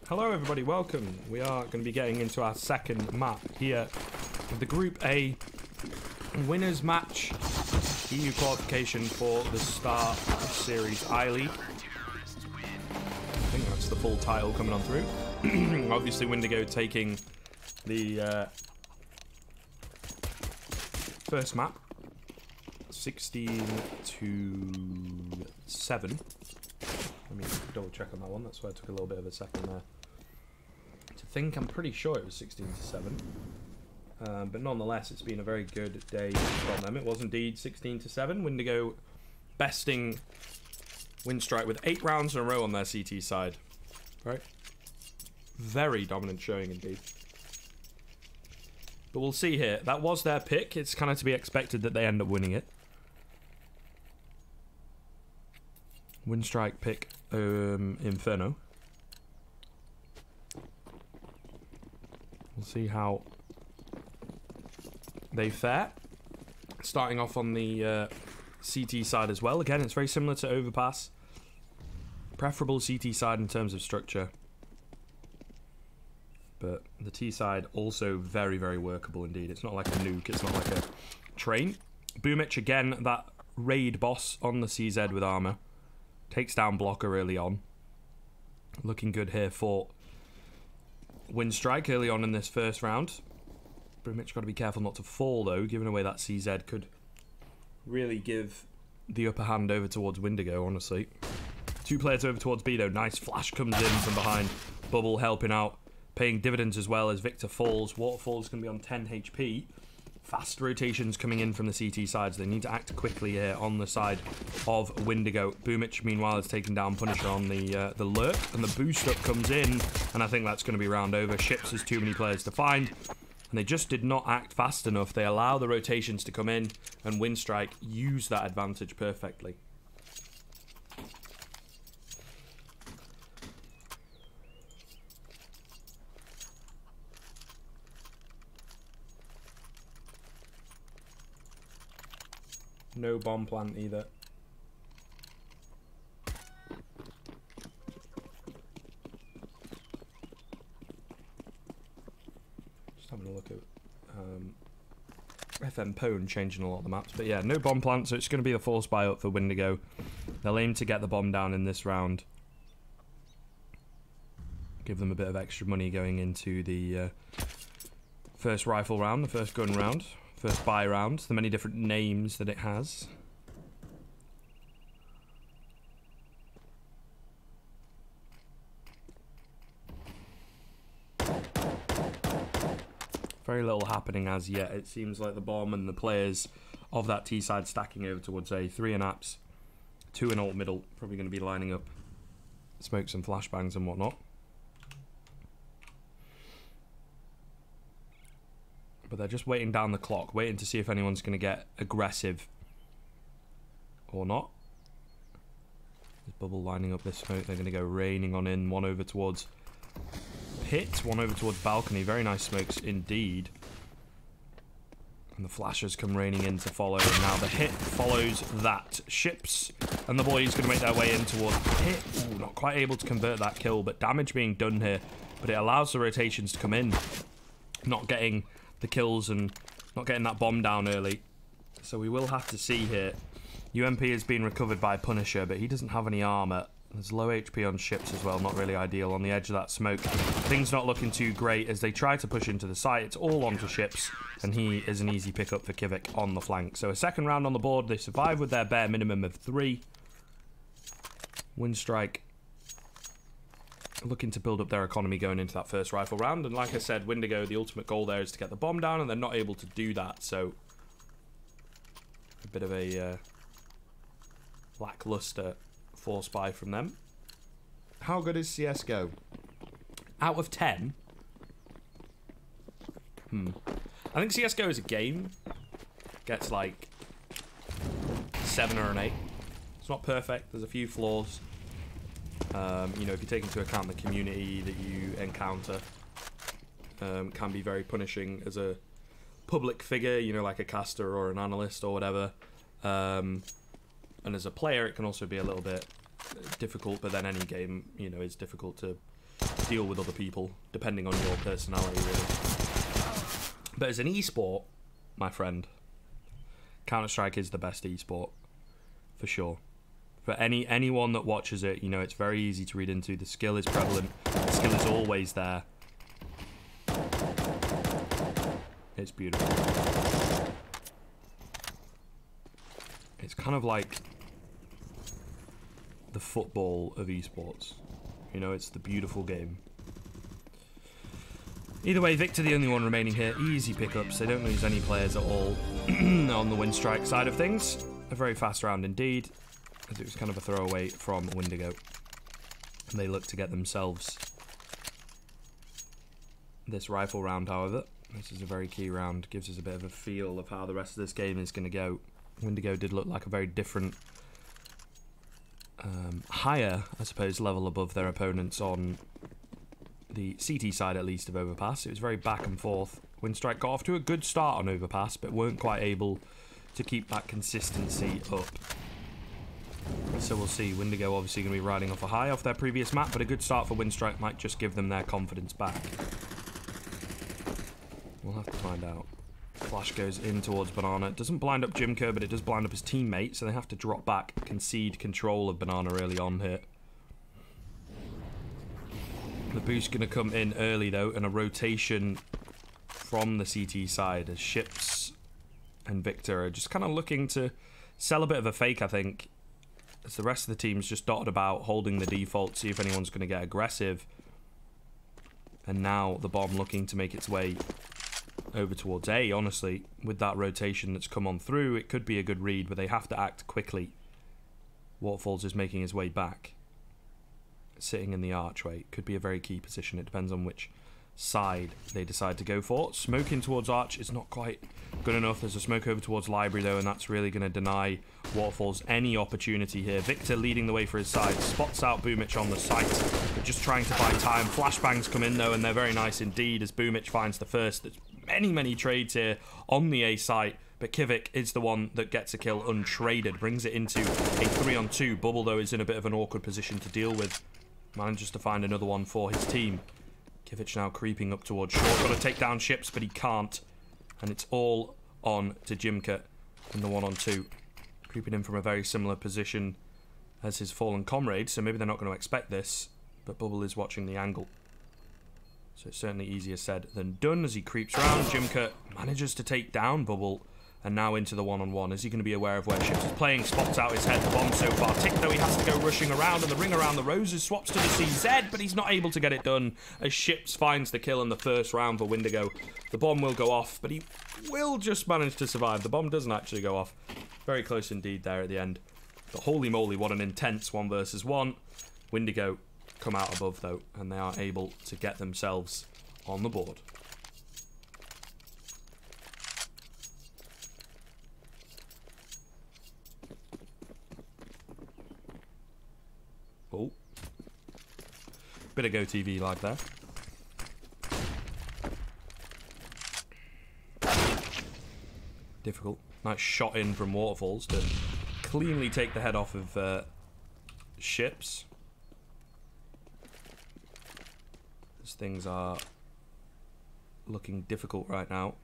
Hello everybody, welcome. We are going to be getting into our second map here of the Group A winners match EU qualification for the StarSeries I-League. I think that's the full title coming on through. Obviously Windigo taking the first map, 16-7. Let me double check on that one, that's why I took a little bit of a second there to think. I'm pretty sure it was 16-7. But nonetheless, it's been a very good day from them. It was indeed 16-7. Windigo besting Winstrike with 8 rounds in a row on their CT side. Right? Very dominant showing indeed. But we'll see here. That was their pick. It's kind of to be expected that they end up winning it. Winstrike pick Inferno. We'll see how they fare. Starting off on the CT side as well. Again, it's very similar to Overpass. Preferable CT side in terms of structure. But the T side also very, very workable indeed. It's not like a nuke, it's not like a train. Boomich, again, that raid boss on the CZ with armor. Takes down blocker early on. Looking good here for Winstrike early on in this first round. Boomich got to be careful not to fall though. Giving away that CZ could really give the upper hand over towards Windigo, honestly. 2 players over towards B though. Nice flash comes in from behind. Bubble helping out. Paying dividends as well as Victor falls. Waterfall is going to be on 10 HP. Fast rotations coming in from the CT sides. They need to act quickly here on the side of Windigo. Boomich, meanwhile, has taken down Punisher on the lurk, and the boost up comes in, and I think that's going to be round over. Ships has too many players to find, and they just did not act fast enough. They allow the rotations to come in, and Winstrike use that advantage perfectly. No bomb plant either. Just having a look at FM Pone changing a lot of the maps. But yeah, no bomb plant, so it's going to be the force buy up for Windigo. They'll aim to get the bomb down in this round. Give them a bit of extra money going into the first rifle round, the first gun round. First buy round, the many different names that it has. Very little happening as yet. It seems like the bomb and the players of that T side stacking over towards A. 3 in apps, 2 in alt middle. Probably going to be lining up smokes and flashbangs and whatnot. But they're just waiting down the clock, waiting to see if anyone's going to get aggressive or not. There's Bubble lining up this smoke. They're going to go raining on in. 1 over towards pit, 1 over towards balcony. Very nice smokes indeed. And the flashes come raining in to follow. And now the hit follows that. Ships and the boys going to make their way in towards pit. Ooh, not quite able to convert that kill, but damage being done here. But it allows the rotations to come in. Not getting the kills and not getting that bomb down early. So we will have to see here. UMP has been recovered by Punisher, but he doesn't have any armor. There's low HP on ships as well, not really ideal on the edge of that smoke. Things not looking too great as they try to push into the site. It's all onto ships, and he is an easy pickup for Kivik on the flank. So a second round on the board. They survive with their bare minimum of 3. Winstrike looking to build up their economy going into that first rifle round. And like I said, Windigo, the ultimate goal there is to get the bomb down, and they're not able to do that. So a bit of a lackluster force buy from them. How good is CSGO? Out of 10? I think CSGO as a game gets like 7 or an 8. It's not perfect. There's a few flaws. You know, if you take into account the community that you encounter, can be very punishing as a public figure, you know, like a caster or an analyst or whatever. And as a player, it can also be a little bit difficult, but then any game, you know, is difficult to deal with other people, depending on your personality, really. But as an esport, my friend, Counter-Strike is the best esport, for sure. For anyone that watches it, you know, it's very easy to read into. The skill is prevalent. The skill is always there. It's beautiful. It's kind of like the football of esports. You know, it's the beautiful game. Either way, Victor the only one remaining here. Easy pickups. They don't lose any players at all on the Winstrike side of things. A very fast round indeed, as it was kind of a throwaway from Windigo. And they look to get themselves this rifle round, however. This is a very key round. Gives us a bit of a feel of how the rest of this game is going to go. Windigo did look like a very different, higher, I suppose, level above their opponents on the CT side, at least, of Overpass. It was very back and forth. Winstrike got off to a good start on Overpass, but weren't quite able to keep that consistency up. So we'll see. Windigo obviously going to be riding off a high off their previous map, but a good start for Winstrike might just give them their confidence back. We'll have to find out. Flash goes in towards Banana. It doesn't blind up Jimker, but it does blind up his teammate, so they have to drop back, concede control of Banana early on here. The boost going to come in early, though, and a rotation from the CT side as Ships and Victor are just kind of looking to sell a bit of a fake, I think, as the rest of the team's just dotted about, holding the default, see if anyone's going to get aggressive. And now the bomb looking to make its way over towards A. Honestly, with that rotation that's come on through, it could be a good read, but they have to act quickly. Waterfalls is making his way back, sitting in the archway. Could be a very key position. It depends on which side they decide to go for. Smoking towards Arch is not quite good enough. There's a smoke over towards Library, though, and that's really going to deny Waterfalls any opportunity here. Victor leading the way for his side. Spots out Boomich on the site, but just trying to buy time. Flashbangs come in, though, and they're very nice indeed as Boomich finds the first. There's many trades here on the A site, but Kivik is the one that gets a kill untraded. Brings it into a 3-on-2. Bubble, though, is in a bit of an awkward position to deal with. Manages to find another one for his team. Kivich now creeping up towards short. Got to take down Ships, but he can't. And it's all on to Jimker in the 1-on-2. Creeping in from a very similar position as his fallen comrade, so maybe they're not going to expect this, but Bubble is watching the angle. So it's certainly easier said than done as he creeps around. Jimker manages to take down Bubble, and now into the 1-on-1. Is he going to be aware of where Ships is playing? Spots out his head. The bomb so far ticked, though he has to go rushing around, and the ring around the roses swaps to the CZ, but he's not able to get it done as Ships finds the kill in the first round for Windigo. The bomb will go off, but he will just manage to survive. The bomb doesn't actually go off. Very close indeed there at the end. But holy moly, what an intense 1 versus 1. Windigo come out above, though, and they are able to get themselves on the board. Oh. Bit of Go TV like that. Difficult. Nice shot in from Waterfalls to cleanly take the head off of Ships. As things are looking difficult right now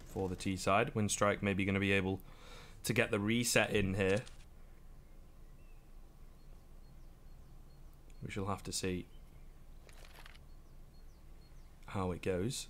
for the T side. Winstrike maybe going to be able to get the reset in here. We shall have to see how it goes.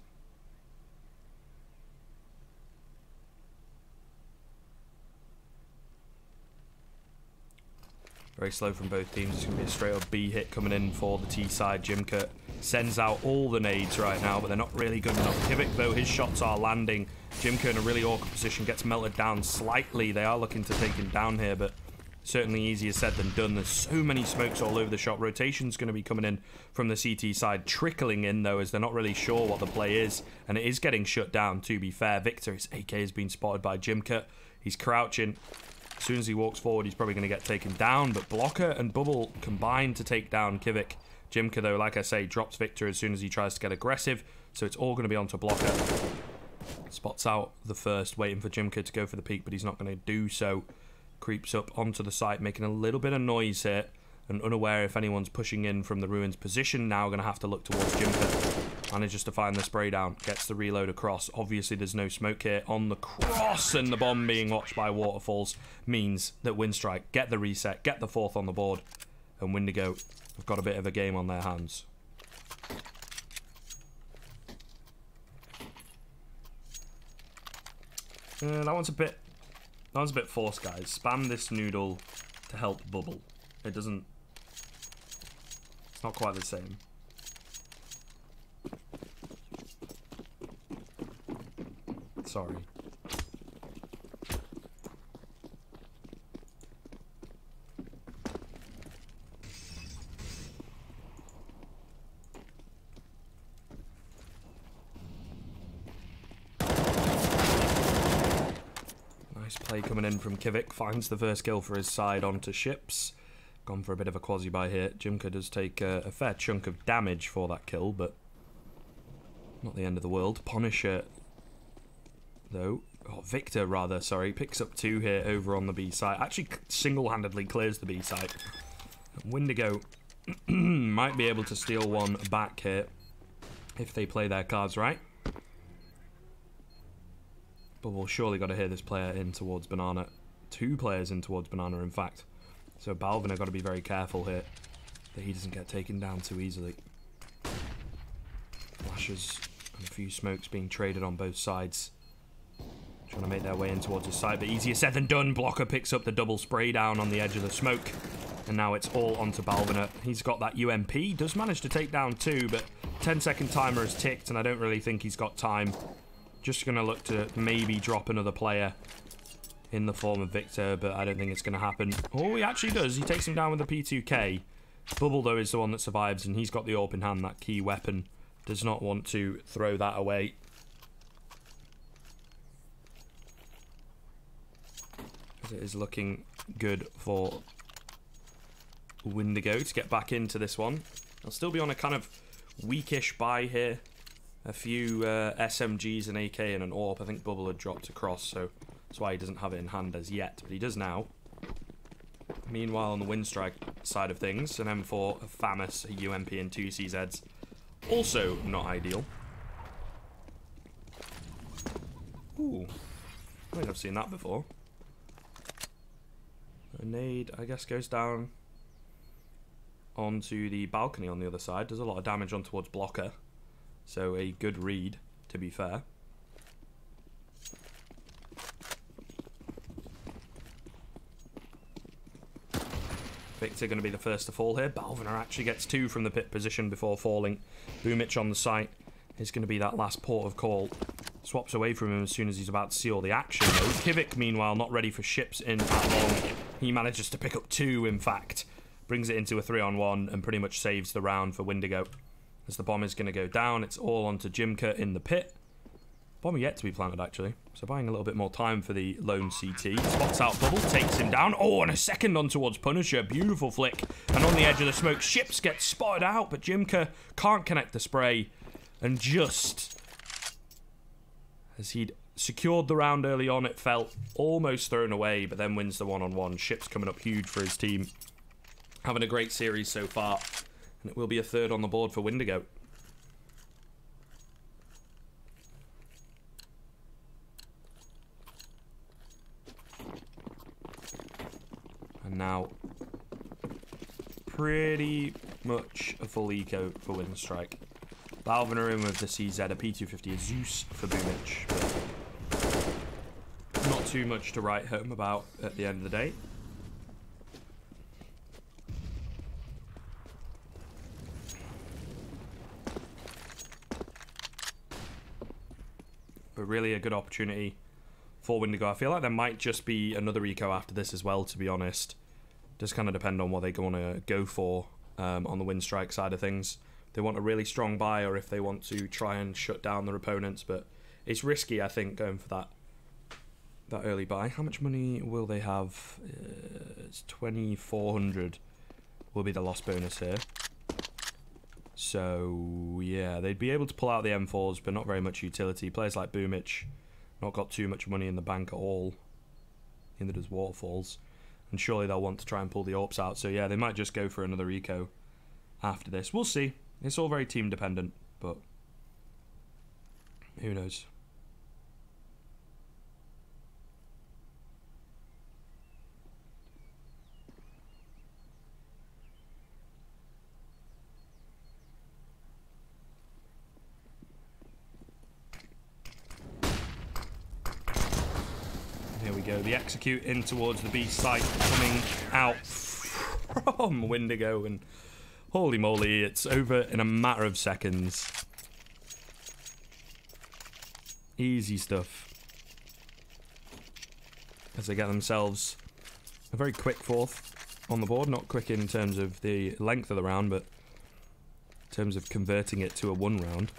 Very slow from both teams. It's going to be a straight up B hit coming in for the T side. Jimker sends out all the nades right now, but they're not really good enough. Kivik, though, his shots are landing. Jimker in a really awkward position, gets melted down slightly. They are looking to take him down here, but certainly easier said than done. There's so many smokes all over the shop. Rotation's going to be coming in from the CT side, trickling in, though, as they're not really sure what the play is, and it is getting shut down, to be fair. Victor, his AK has been spotted by Jimker. He's crouching. As soon as he walks forward, he's probably going to get taken down, but Blocker and Bubble combine to take down Kivik. Jimker, though, like I say, drops Victor as soon as he tries to get aggressive, so it's all going to be onto Blocker. Spots out the first, waiting for Jimker to go for the peek, but he's not going to do so. creeps up onto the site, making a little bit of noise here, and unaware if anyone's pushing in from the ruins position. Now going to have to look towards Jimper. Manages to find the spray down, gets the reload across. Obviously there's no smoke here on the cross, and the bomb being watched by Waterfalls means that Winstrike get the reset, get the 4th on the board, and Windigo have got a bit of a game on their hands. That one's a bit forced, guys. Spam this noodle to help bubble. It's not quite the same. Sorry. Nice play coming in from Kivik. Finds the first kill for his side onto ships. Gone for a bit of a quasi-buy here. Jimka does take a fair chunk of damage for that kill, but not the end of the world. Punisher, though, Victor rather, sorry, picks up 2 here over on the B site. Actually single-handedly clears the B site. Windigo might be able to steal one back here if they play their cards right. But we'll surely got to hear this player in towards Banana. 2 players in towards Banana, in fact. So Balvin have got to be very careful here that he doesn't get taken down too easily. Flashes and a few smokes being traded on both sides. Trying to make their way in towards his side, but easier said than done. Blocker picks up the double spray down on the edge of the smoke. And now it's all onto Balviner. He's got that UMP. Does manage to take down 2, but 10-second timer has ticked, and I don't really think he's got time. Just going to look to maybe drop another player in the form of Victor, but I don't think it's going to happen. Oh, he actually does. He takes him down with the P2K. Bubble, though, is the one that survives, and he's got the AWP in hand, that key weapon. Does not want to throw that away. It is looking good for Windigo to get back into this one. They'll still be on a kind of weakish buy here. A few SMGs, an AK and an AWP. I think Bubble had dropped across, so that's why he doesn't have it in hand as yet, but he does now. Meanwhile, on the Winstrike side of things, an M4, a FAMAS, a UMP and 2 CZs. Also not ideal. Ooh, I think I've seen that before. A nade, I guess, goes down onto the balcony on the other side. Does a lot of damage on towards Blocker. So a good read, to be fair. Victor going to be the first to fall here. Balviner actually gets 2 from the pit position before falling. Boomich on the site is going to be that last port of call. Swaps away from him as soon as he's about to see all the action, though. Kivik, meanwhile, not ready for ships in that long. He manages to pick up 2, in fact. Brings it into a 3-on-1 and pretty much saves the round for Windigo. As the bomb is going to go down, it's all onto Jimka in the pit. Bomb yet to be planted, actually. So buying a little bit more time for the lone CT. Spots out Bubble, takes him down. Oh, and a second on towards Punisher. Beautiful flick. And on the edge of the smoke, Ships gets spotted out, but Jimka can't connect the spray. And just as he'd secured the round early on, it felt almost thrown away, but then wins the 1-on-1. Ships coming up huge for his team. Having a great series so far. And it will be a 3rd on the board for Windigo. And now, pretty much a full eco for Winstrike. Balviner in with the CZ, a P250, a Zeus for Boomich. But not too much to write home about at the end of the day. But really a good opportunity for Windigo. I feel like there might just be another eco after this as well, to be honest. Just kind of depend on what they want to go for on the Winstrike side of things. If they want a really strong buy or if they want to try and shut down their opponents. But it's risky, I think, going for that early buy. How much money will they have? It's 2,400 will be the loss bonus here. So, yeah, they'd be able to pull out the M4s, but not very much utility. Players like Boomich, not got too much money in the bank at all. Neither does Waterfalls. And surely they'll want to try and pull the AWPs out. So yeah, they might just go for another eco after this. We'll see. It's all very team dependent, but who knows. Here we go, the execute in towards the B site, coming out from Windigo, and holy moly, it's over in a matter of seconds. Easy stuff. As they get themselves a very quick fourth on the board, not quick in terms of the length of the round, but in terms of converting it to a 1 round.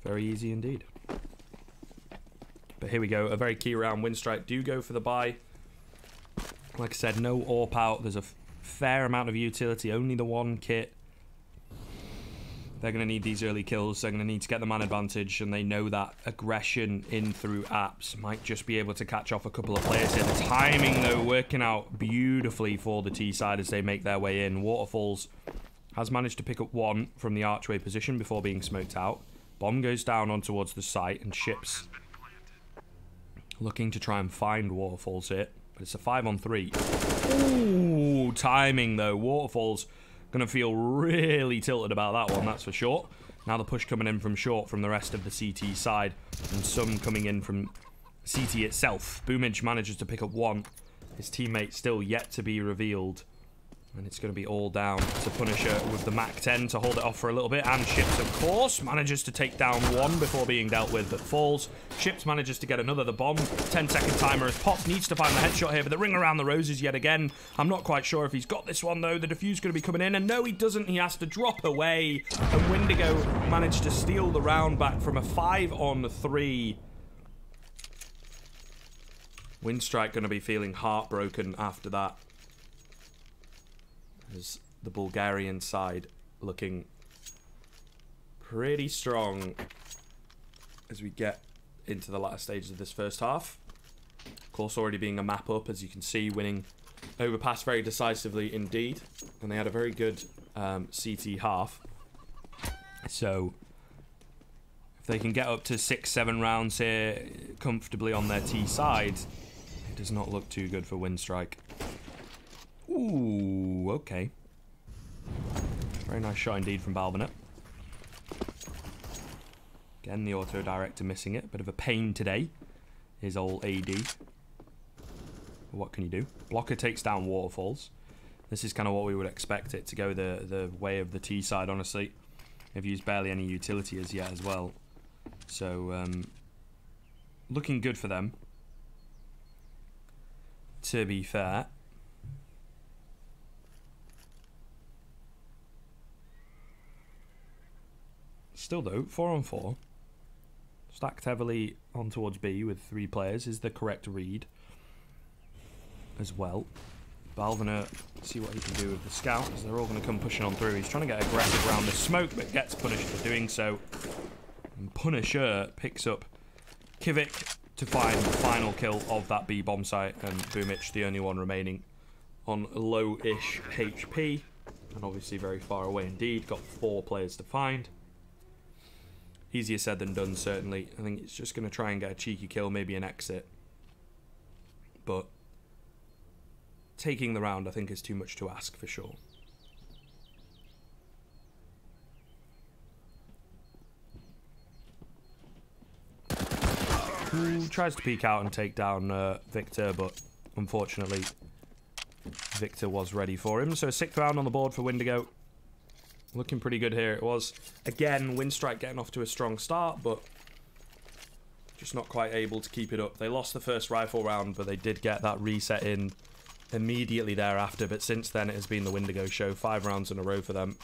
Very easy indeed. But here we go, a very key round. Winstrike do go for the buy. Like I said, no AWP out. There's a fair amount of utility, only the 1 kit. They're going to need these early kills. They're going to need to get the man advantage, and they know that aggression in through apps might just be able to catch off a couple of players here. The timing, though, working out beautifully for the T side as they make their way in. Waterfalls has managed to pick up 1 from the archway position before being smoked out. Bomb goes down on towards the site, and Ships looking to try and find Waterfalls here. But it's a 5-on-3. Ooh, timing though. Waterfalls gonna feel really tilted about that one, that's for sure. Now the push coming in from short from the rest of the CT side, and some coming in from CT itself. Boomage manages to pick up 1. His teammate still yet to be revealed. And it's going to be all down to Punisher with the MAC-10 to hold it off for a little bit. And Ships, of course, manages to take down 1 before being dealt with, but falls. Ships manages to get another. The bomb, 10-second timer has popped. Needs to find the headshot here, but the ring around the roses yet again. I'm not quite sure if he's got this one, though. The defuse going to be coming in, and no, he doesn't. He has to drop away. And Windigo managed to steal the round back from a 5-on-3. Winstrike going to be feeling heartbroken after that. As the Bulgarian side looking pretty strong as we get into the latter stages of this first half. Of course, already being a map up, as you can see, winning Overpass very decisively indeed. And they had a very good CT half. So if they can get up to 6-7 rounds here comfortably on their T side, it does not look too good for Winstrike. Ooh, okay. Very nice shot indeed from Balvanet. Again, the auto director missing it. Bit of a pain today. His old AD. What can you do? Blocker takes down Waterfalls. This is kind of what we would expect it to go the way of the T side, honestly. They've used barely any utility as yet as well. So, looking good for them. To be fair. Still though, 4-on-4. Stacked heavily on towards B with 3 players is the correct read as well. Balvaner, see what he can do with the scout, as they're all going to come pushing on through. He's trying to get aggressive around the smoke, but gets punished for doing so. And Punisher picks up Kivik to find the final kill of that B bomb site, and Boomich, the only one remaining on low-ish HP, and obviously very far away indeed. Got 4 players to find. Easier said than done, certainly. I think it's just going to try and get a cheeky kill, maybe an exit. But taking the round, I think, is too much to ask, for sure. Tries to peek out and take down Victor, but unfortunately, Victor was ready for him. So a 6th round on the board for Windigo. Looking pretty good here. It was, again, Winstrike getting off to a strong start, but just not quite able to keep it up. They lost the first rifle round, but they did get that reset in immediately thereafter. But since then, it has been the Windigo show. 5 rounds in a row for them.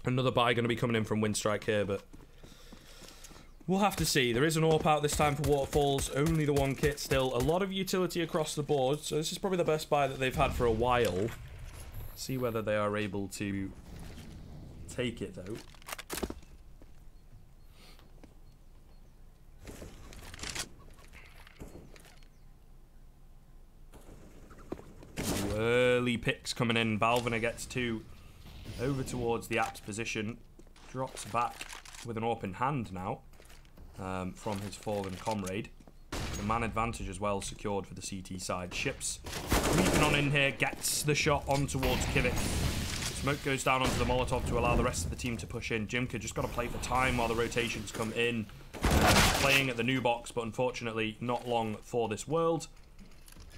Another buy going to be coming in from Winstrike here, but we'll have to see. There is an AWP out this time for Waterfalls. Only the 1 kit still. A lot of utility across the board, so this is probably the best buy that they've had for a while. See whether they are able to take it though. early picks coming in. Balviner gets 2 over towards the Apps position. Drops back with an open hand now from his fallen comrade. The man advantage as well secured for the CT side. Ships creeping on in here, gets the shot on towards Kivik. Smoke goes down onto the Molotov to allow the rest of the team to push in. Jimka just got to play for time while the rotations come in. Playing at the new box, but unfortunately not long for this world.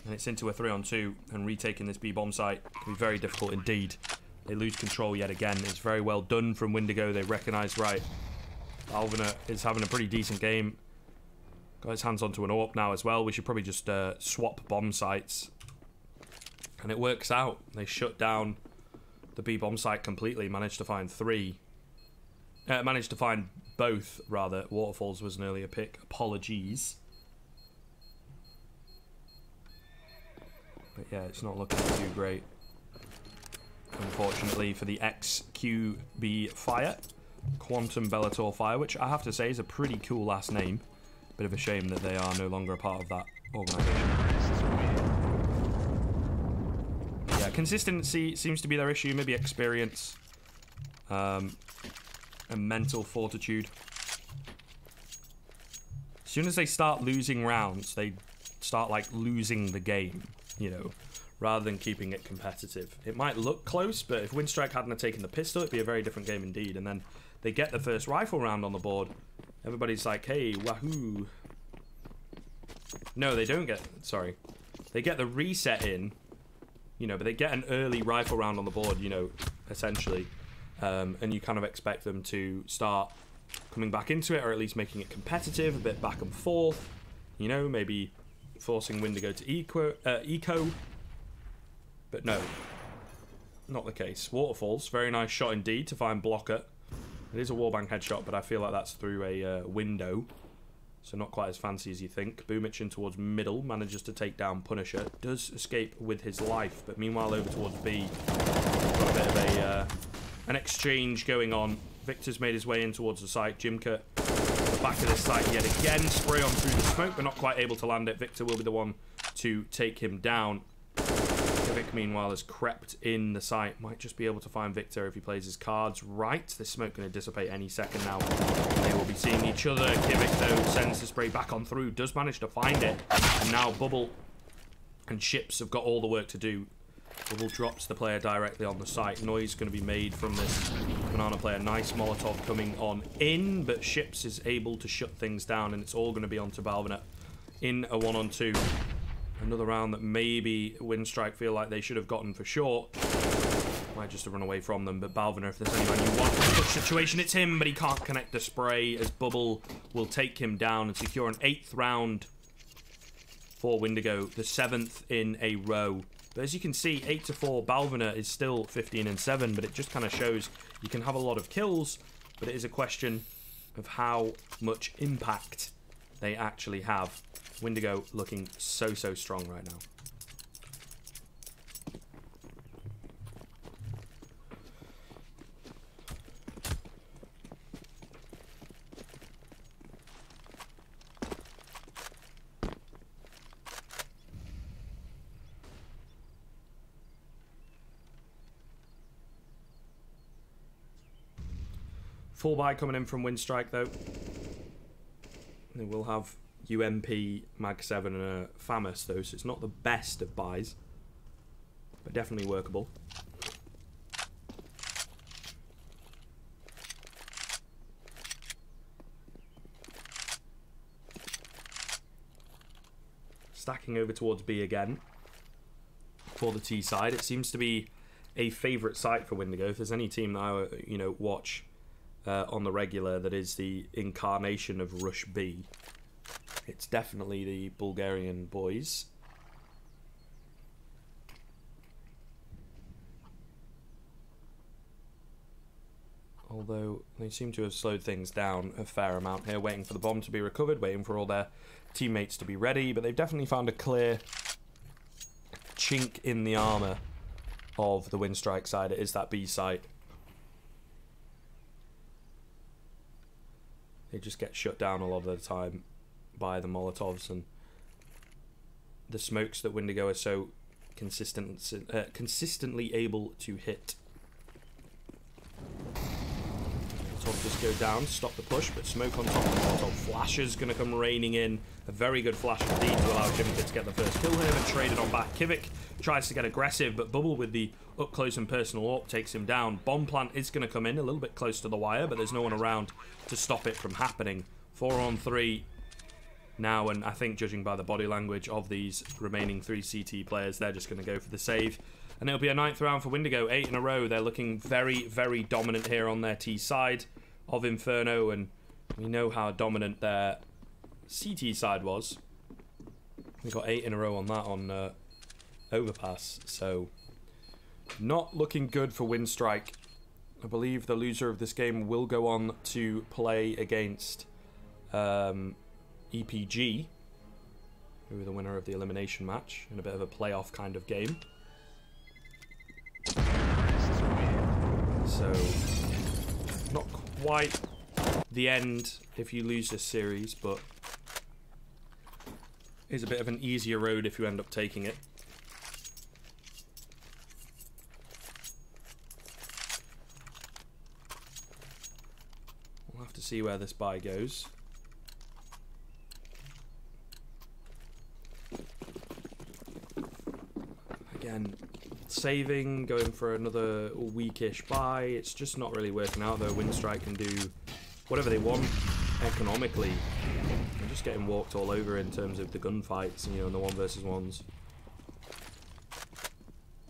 And it's into a 3-on-2, and retaking this B-bomb site can be very difficult indeed. They lose control yet again. It's very well done from Windigo. They recognise, right, Balviner is having a pretty decent game. Got his hands onto an AWP now as well. We should probably just swap bomb sites. And it works out. They shut down the B-bomb site completely. Managed to find 3. Managed to find both, rather. Waterfalls was an earlier pick. Apologies. But yeah, it's not looking too great, unfortunately, for the XQB Fire. Quantum Bellator Fire, which I have to say is a pretty cool last name. Bit of a shame that they are no longer a part of that organisation. Yeah, consistency seems to be their issue. Maybe experience and mental fortitude. As soon as they start losing rounds, they start like losing the game, you know, rather than keeping it competitive. It might look close, but if Winstrike hadn't have taken the pistol, it'd be a very different game indeed. And then they get the first rifle round on the board. Everybody's like, hey, wahoo. No, they don't get... Sorry. They get the reset in, you know, but they get an early rifle round on the board, you know, essentially. And you kind of expect them to start coming back into it, or at least making it competitive, a bit back and forth. You know, maybe forcing Windigo to eco. But no, not the case. Waterfalls, very nice shot indeed to find Blocker. It is a wallbang headshot, but I feel like that's through a window. So not quite as fancy as you think. Boomich in towards middle, manages to take down Punisher. Does escape with his life, but meanwhile over towards B. Got a bit of an exchange going on. Victor's made his way in towards the site. Jimka back to this site yet again. Spray on through the smoke, but not quite able to land it. Victor will be the one to take him down. Vic, meanwhile, has crept in the site. Might just be able to find Victor if he plays his cards right. This smoke going to dissipate any second now. They will be seeing each other. Kivik, though, sends the spray back on through. Does manage to find it. And now Bubble and Ships have got all the work to do. Bubble drops the player directly on the site. Noise going to be made from this Banana player. Nice Molotov coming on in, but Ships is able to shut things down, and it's all going to be onto Balviner in a 1-on-2. Another round that maybe Winstrike feel like they should have gotten for short. Might just have run away from them, but Balviner, if there's anyone you want in such situation, it's him, but he can't connect the spray as Bubble will take him down and secure an 8th round for Windigo, the 7th in a row. But as you can see, 8-4, Balviner is still 15-7, but it just kind of shows you can have a lot of kills, but it is a question of how much impact they actually have. Windigo looking so strong right now. Full buy coming in from Winstrike though. They will have UMP, Mag 7 and a FAMAS though, so it's not the best of buys, but definitely workable. Stacking over towards B again for the T side. It seems to be a favourite site for Windigo. If there's any team that I watch on the regular that is the incarnation of Rush B, it's definitely the Bulgarian boys. Although they seem to have slowed things down a fair amount here, waiting for the bomb to be recovered, waiting for all their teammates to be ready, but they've definitely found a clear chink in the armour of the Winstrike side. It is that B site. They just get shut down a lot of the time by the Molotovs and the smokes that Windigo are so consistently able to hit. Top just go down, stop the push, but smoke on top of the Molotov. Flash is going to come raining in. A very good flash indeed to allow Jimka to get the first kill here, but traded on back. Kivik tries to get aggressive, but Bubble with the up close and personal AWP takes him down. Bomb plant is going to come in a little bit close to the wire, but there's no one around to stop it from happening. 4 on 3 now, and I think judging by the body language of these remaining 3 CT players, they're just going to go for the save. And it'll be a 9th round for Windigo, 8 in a row. They're looking very, very dominant here on their T side of Inferno, and we know how dominant their CT side was. We got 8 in a row on that on Overpass, so not looking good for Winstrike. I believe the loser of this game will go on to play against EPG, who are the winner of the elimination match in a bit of a playoff kind of game. So, not quite the end if you lose this series, but is a bit of an easier road if you end up taking it. We'll have to see where this buy goes. Again, saving, going for another weakish buy. It's just not really working out, though. Winstrike can do whatever they want economically. They're just getting walked all over in terms of the gunfights, you know, and the 1 versus 1s.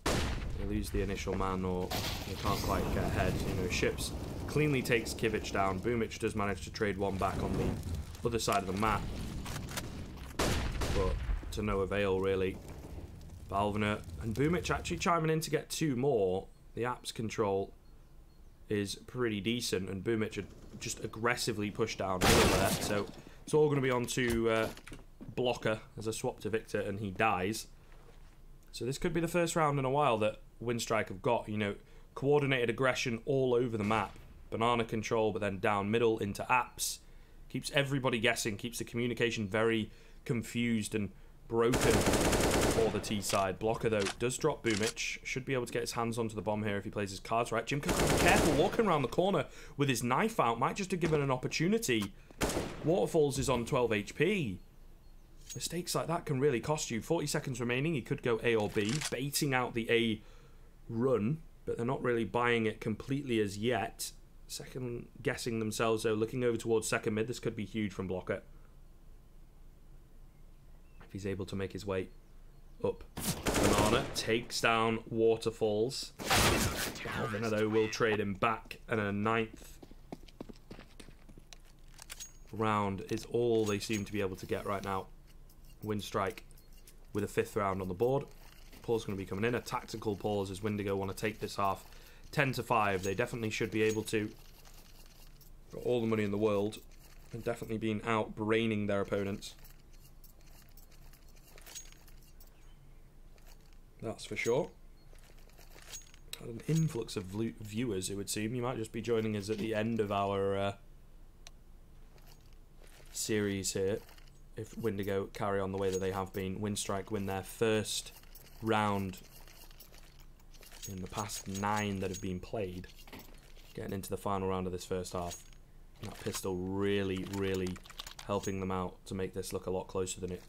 They lose the initial man, or they can't quite get ahead. You know, Ships cleanly takes Kivich down. Boomich does manage to trade one back on the other side of the map, but to no avail, really. Balviner and Boomich actually chiming in to get 2 more. The apps control is pretty decent, and Boomich had just aggressively pushed down there. So it's all going to be on to Blocker as a swap to Victor, and he dies. So this could be the first round in a while that Winstrike have got, you know, coordinated aggression all over the map. Banana control, but then down middle into apps. Keeps everybody guessing, keeps the communication very confused and broken for the T side. Blocker, though, does drop Boomich. Should be able to get his hands onto the bomb here if he plays his cards right. Jimka, careful walking around the corner with his knife out. Might just have given an opportunity. Waterfalls is on 12 HP. Mistakes like that can really cost you. 40 seconds remaining. He could go A or B, baiting out the A run, but they're not really buying it completely as yet. Second guessing themselves, though, looking over towards second mid. This could be huge from Blocker if he's able to make his way up. Banana takes down Waterfalls. Balviner, though, will trade him back, and a 9th round is all they seem to be able to get right now. Winstrike with a 5th round on the board. Pause going to be coming in. A tactical pause as Windigo want to take this half 10-5. They definitely should be able to. Got all the money in the world and definitely been out braining their opponents. That's for sure. Had an influx of viewers, it would seem. You might just be joining us at the end of our series here. If Windigo carry on the way that they have been. Winstrike win their first round in the past 9 that have been played. Getting into the final round of this first half. That pistol really, really helping them out to make this look a lot closer than it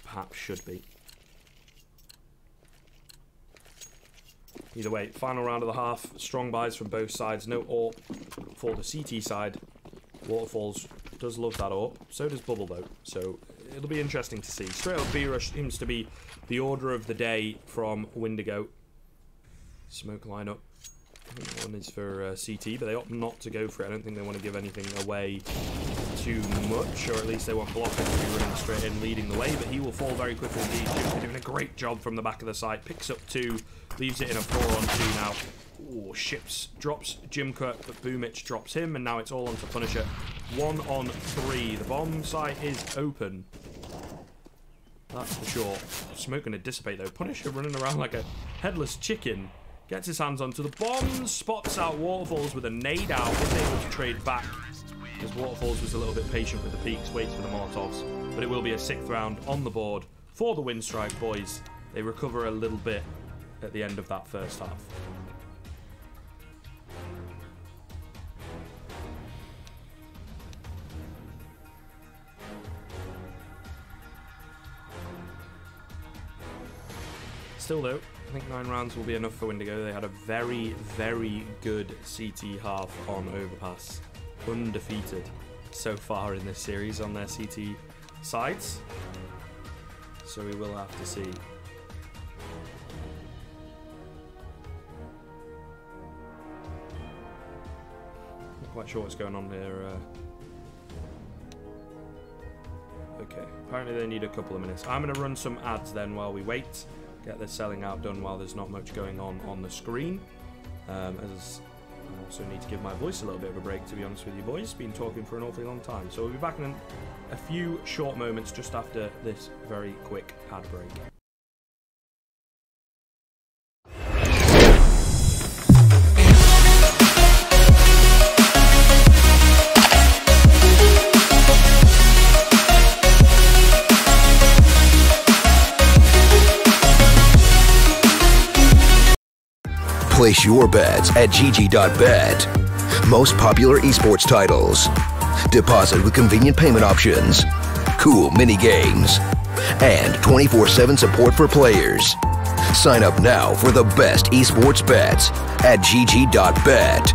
perhaps should be. Either way, final round of the half. Strong buys from both sides. No AWP for the CT side. Waterfalls does love that AWP. So does Bubble, though. So it'll be interesting to see. Straight up B-Rush seems to be the order of the day from Windigo. Smoke lineup. One is for CT, but they opt not to go for it. I don't think they want to give anything away too much, or at least they want Blocker to be running straight in, leading the way, but he will fall very quickly indeed. Jimka doing a great job from the back of the site. Picks up 2, leaves it in a 4-on-2 now. Ooh, Ships drops Jimka, but Boomich drops him, and now it's all on to Punisher. 1-on-3. The bomb site is open. That's for sure. Smoke going to dissipate, though. Punisher running around like a headless chicken. Gets his hands onto the bomb, spots out Waterfalls with a nade out, was able to trade back, because Waterfalls was a little bit patient with the peaks, waits for the Molotovs. But it will be a 6th round on the board for the Winstrike boys. they recover a little bit at the end of that first half. Still though, I think 9 rounds will be enough for Windigo. They had a very, very good CT half on Overpass. Undefeated so far in this series on their CT sides. So we will have to see. Not quite sure what's going on here. Okay, apparently they need a couple of minutes. I'm going to run some ads then while we wait. Get the selling out done while there's not much going on the screen. As I also need to give my voice a little bit of a break, to be honest with you boys. Been talking for an awfully long time. So we'll be back in a few short moments just after this very quick ad break. Place your bets at GG.bet. Most popular esports titles. Deposit with convenient payment options. Cool mini games. And 24/7 support for players. Sign up now for the best esports bets at GG.bet.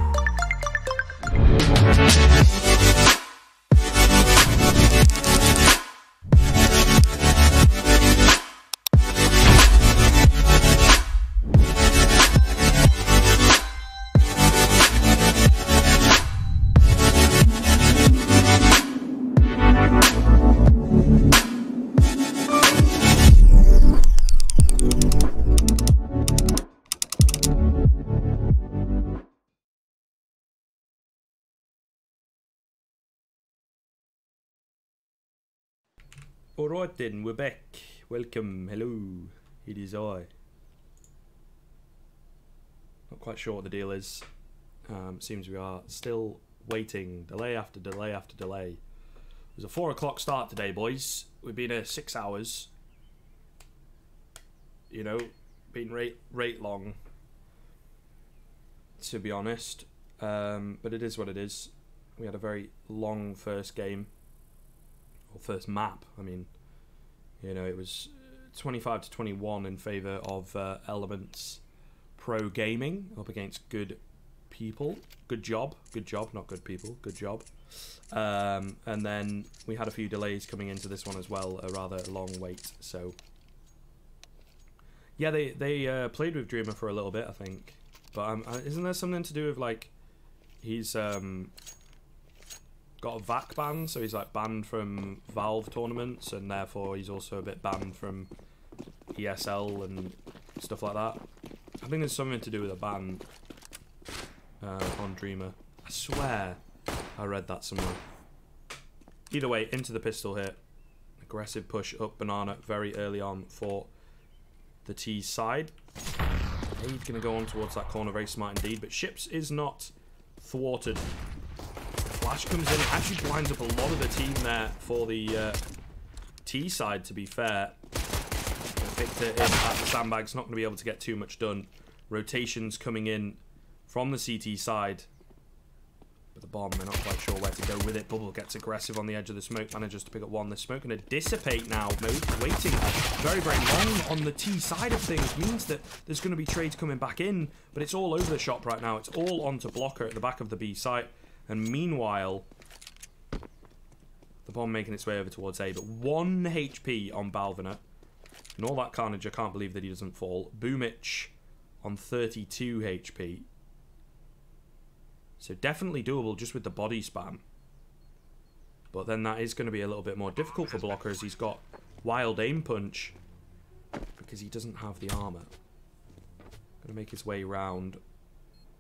Alright then, we're back. Welcome, hello, it is I. Not quite sure what the deal is. Seems we are still waiting, delay after delay after delay. It was a 4 o'clock start today, boys. We've been here 6 hours. You know, been rate long, to be honest. But it is what it is. We had a very long first game. First map. I mean, you know, it was 25-21 in favour of Elements Pro Gaming up against good people. Good job, not good people. Good job. And then we had a few delays coming into this one as well. A rather long wait. So yeah, they played with Dreamer for a little bit, I think. But isn't there something to do with like he's got a VAC ban, so he's like banned from Valve tournaments, and therefore he's also a bit banned from ESL and stuff like that. I think there's something to do with a ban on Dreamer. I swear I read that somewhere. Either way, into the pistol here. Aggressive push up banana very early on for the T side. He's going to go on towards that corner, very smart indeed, but Ships is not thwarted. Flash comes in, it actually blinds up a lot of the team there for the T side, to be fair. Victor in at the sandbags, not going to be able to get too much done. Rotations coming in from the CT side. With the bomb, they're not quite sure where to go with it. Bubble gets aggressive on the edge of the smoke, manages to pick up one. The smoke going to dissipate now. Mode waiting very, very long on the T side of things. Means that there's going to be trades coming back in, but it's all over the shop right now. It's all onto Blocker at the back of the B site. And meanwhile, the bomb making its way over towards A, but 1 HP on Balviner. And all that carnage, I can't believe that he doesn't fall. Boomich on 32 HP. So definitely doable just with the body spam. But then that is going to be a little bit more difficult for Blocker as he's got wild aim punch. Because he doesn't have the armor. Going to make his way round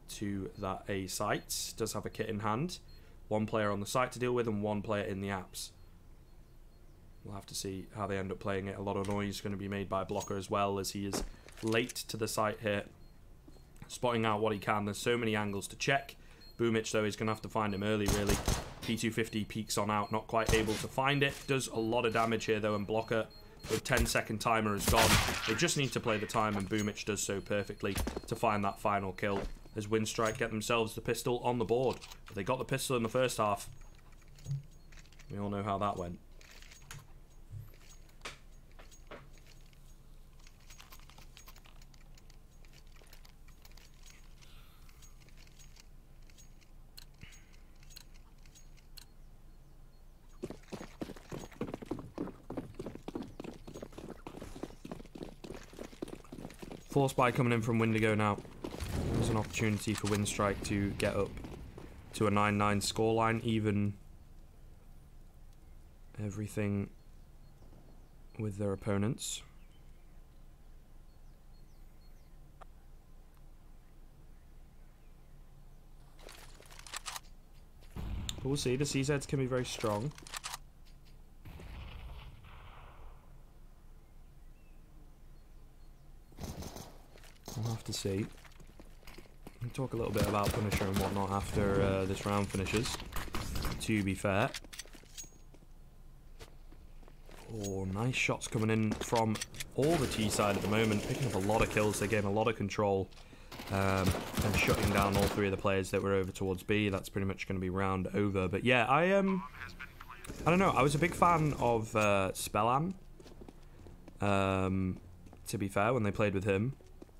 to that A site. Does have a kit in hand. 1 player on the site to deal with and 1 player in the apps. We'll have to see how they end up playing it. A lot of noise going to be made by Blocker as well, as he is late to the site here. Spotting out what he can. There's so many angles to check. Boomich, though, is going to have to find him early, really. P250 peeks on out, not quite able to find it. Does a lot of damage here, though, and Blocker The 10-second timer is gone. They just need to play the time, and Boomich does so perfectly to find that final kill as Winstrike get themselves the pistol on the board. They got the pistol in the first half. We all know how that went. Force buy coming in from Windigo now. There's an opportunity for Winstrike to get up to a 9-9 scoreline, even everything with their opponents. But we'll see. The CZs can be very strong. We'll have to see. We'll talk a little bit about Punisher and whatnot after this round finishes, to be fair. Oh, nice shots coming in from all the T side at the moment, picking up a lot of kills. They gain a lot of control and shutting down all three of the players that were over towards B. That's pretty much going to be round over. But yeah, I don't know. I was a big fan of Spellan, to be fair, when they played with him.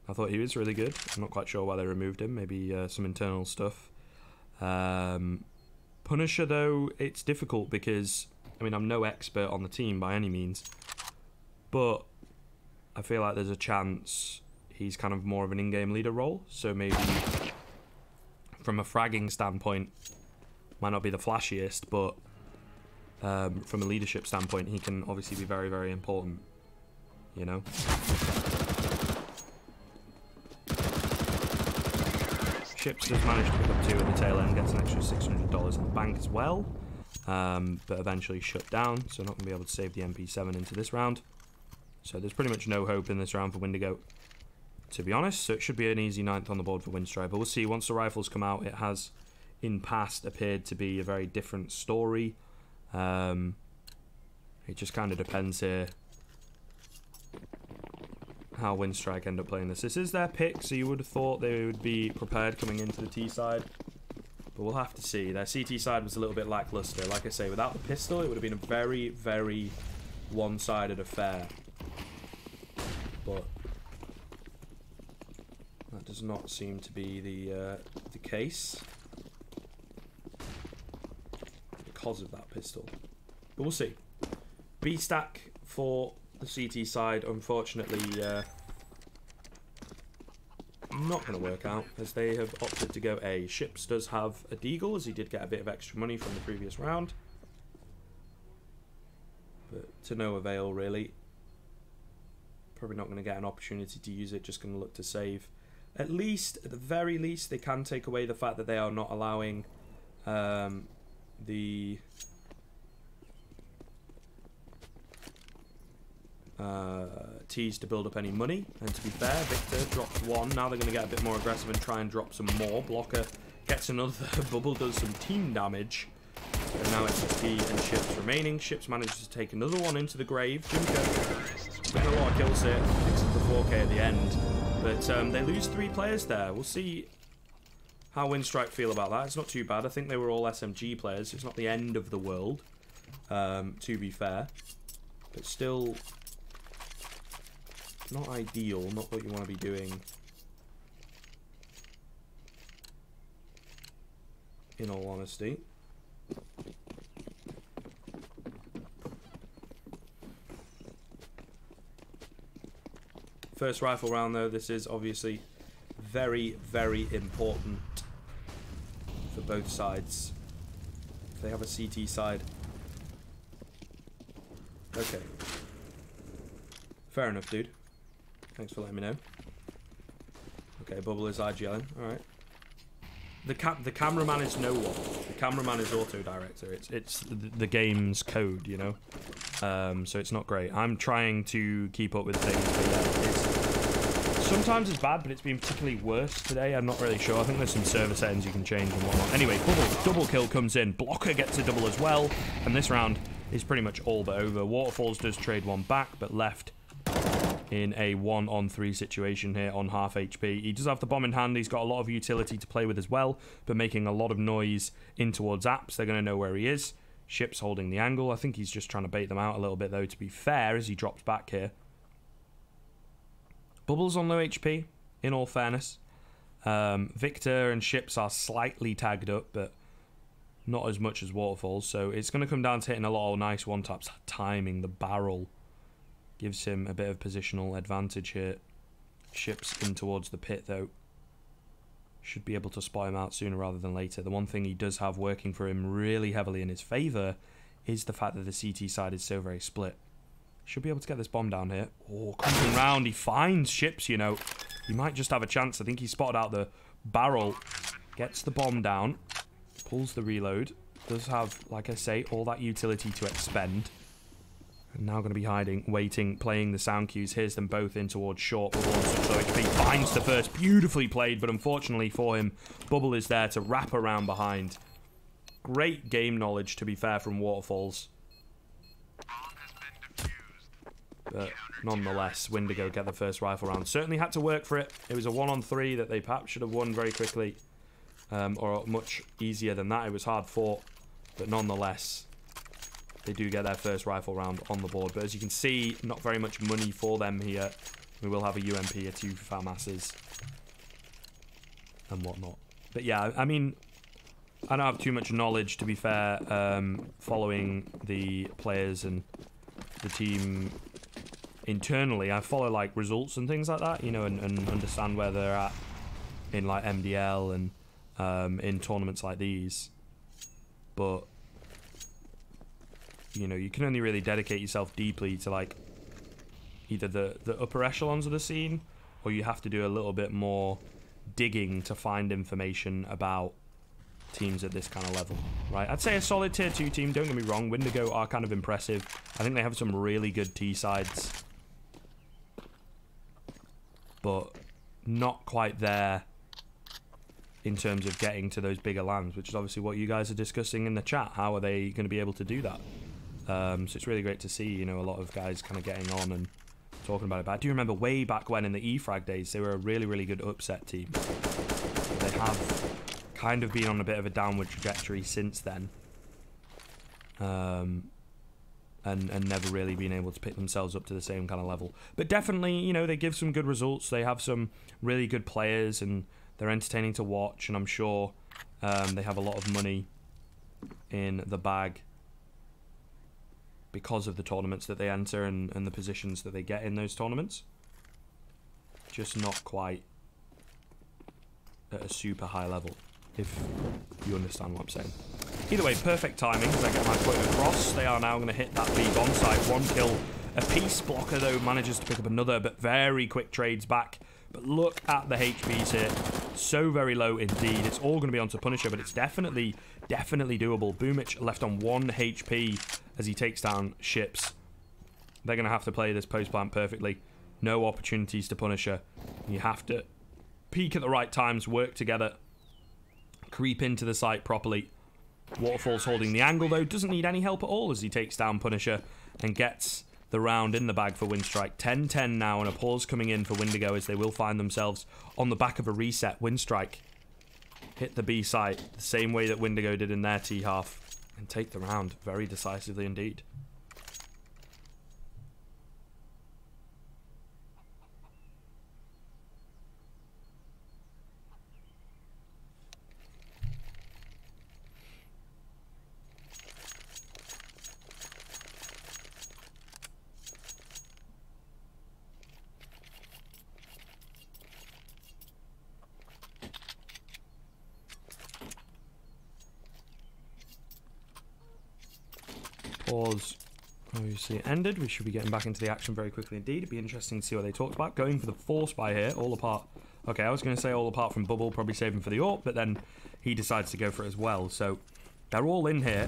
I thought he was really good. I'm not quite sure why they removed him. Maybe some internal stuff. Punisher, though, it's difficult because, I mean, I'm no expert on the team by any means. But I feel like there's a chance he's kind of more of an in-game leader role. So maybe from a fragging standpoint, might not be the flashiest, but from a leadership standpoint, he can obviously be very, very important. You know? Ships does manage to pick up 2 at the tail end, gets an extra $600 in the bank as well, but eventually shut down, so not going to be able to save the MP7 into this round. So there's pretty much no hope in this round for Windigo, to be honest, so it should be an easy 9th on the board for Winstrike, but we'll see. Once the rifles come out, it has in past appeared to be a very different story. It just kind of depends here how Winstrike end up playing this. This is their pick, so you would have thought they would be prepared coming into the T side, but we'll have to see. Their CT side was a little bit lackluster. Like I say, without the pistol, it would have been a very, very one-sided affair. But that does not seem to be the case because of that pistol. But we'll see. B stack for the CT side, unfortunately, not going to work out as they have opted to go A. Ships does have a Deagle, as he did get a bit of extra money from the previous round, but to no avail really. Probably not going to get an opportunity to use it, just going to look to save. At least, at the very least, they can take away the fact that they are not allowing the T's to build up any money. And to be fair, Victor dropped 1. Now they're going to get a bit more aggressive and try and drop some more. Blocker gets another bubble, does some team damage. And now it's just T and Ships remaining. Ships manages to take another one into the grave. Junker getting a lot of kills here. Picks up the 4K at the end. But they lose 3 players there. We'll see how Winstrike feel about that. It's not too bad. I think they were all SMG players. It's not the end of the world, to be fair. But still not ideal, not what you want to be doing, in all honesty. First rifle round though, this is obviously very, very important for both sides. If they have a CT side. Okay. Fair enough, dude. Thanks for letting me know. Okay, Bubble is IGLing. Alright. The cameraman is no one. The cameraman is auto director. It's the game's code, you know? So it's not great. I'm trying to keep up with things, but yeah, sometimes it's bad, but it's been particularly worse today. I'm not really sure. I think there's some server settings you can change and whatnot. Anyway, double kill comes in. Blocker gets a double as well. And this round, is pretty much all but over. Waterfalls does trade one back, but left in a 1-on-3 situation here on half HP. He does have the bomb in hand. He's got a lot of utility to play with as well, but making a lot of noise in towards apps. They're going to know where he is. Ship's holding the angle. I think he's just trying to bait them out a little bit, though, to be fair, as he drops back here. Bubbles on low HP, in all fairness. Victor and Ships are slightly tagged up, but not as much as Waterfalls. So it's going to come down to hitting a lot of nice one-taps. Timing the barrel gives him a bit of positional advantage here. Ships in towards the pit, though. Should be able to spot him out sooner rather than later. The one thing he does have working for him really heavily in his favour is the fact that the CT side is so very split. Should be able to get this bomb down here. Oh, coming round. He finds Ships, you know. He might just have a chance. I think he spotted out the barrel. Gets the bomb down. Pulls the reload. Does have, like I say, all that utility to expend. And now going to be hiding, waiting, playing the sound cues. Here's them both in towards short. Bubble on such low HP. Finds the first. Beautifully played, but unfortunately for him, Bubble is there to wrap around behind. Great game knowledge, to be fair, from Waterfalls. But nonetheless, Windigo get the first rifle round. Certainly had to work for it. It was a 1-on-3 that they perhaps should have won very quickly. Or much easier than that. It was hard fought. But nonetheless, they do get their first rifle round on the board. But as you can see, not very much money for them here. We will have a UMP, a 2 FAMASs, and whatnot. But yeah, I mean, I don't have too much knowledge, to be fair, following the players and the team internally. I follow like results and things like that, you know, and understand where they're at in like MDL and in tournaments like these. But you know, you can only really dedicate yourself deeply to like either the upper echelons of the scene, or you have to do a little bit more digging to find information about teams at this kind of level, right? I'd say a solid tier 2 team, don't get me wrong. Windigo are kind of impressive. I think they have some really good T-sides, but not quite there in terms of getting to those bigger lands, which is obviously what you guys are discussing in the chat. How are they going to be able to do that? So it's really great to see, you know, a lot of guys kind of getting on and talking about it. But I do remember way back when in the E-Frag days, they were a really, really good upset team. They have kind of been on a bit of a downward trajectory since then. And never really been able to pick themselves up to the same kind of level. But definitely, you know, they give some good results. They have some really good players, and they're entertaining to watch. And I'm sure they have a lot of money in the bag because of the tournaments that they enter and the positions that they get in those tournaments. Just not quite at a super high level, if you understand what I'm saying. Either way, perfect timing as I get my point across. They are now going to hit that B bomb site. 1 kill apiece. Blocker, though, manages to pick up another, but very quick trades back. But look at the HPs here. So very low indeed. It's all going to be onto Punisher, but it's definitely doable. Boomich left on 1 HP as he takes down Ships. They're going to have to play this post plant perfectly. No opportunities to Punisher. You have to peak at the right times, work together, creep into the site properly. Waterfall's holding the angle, though. Doesn't need any help at all as he takes down Punisher and gets the round in the bag for Winstrike. 10-10 now, and a pause coming in for Windigo as they will find themselves on the back of a reset. Winstrike hit the B site the same way that Windigo did in their T half and take the round very decisively indeed. Pause obviously ended. We should be getting back into the action very quickly indeed. It'd be interesting to see what they talked about. Going for the force buy here, all apart. Okay, I was going to say all apart from Bubble, probably saving for the AWP, but then he decides to go for it as well. So they're all in here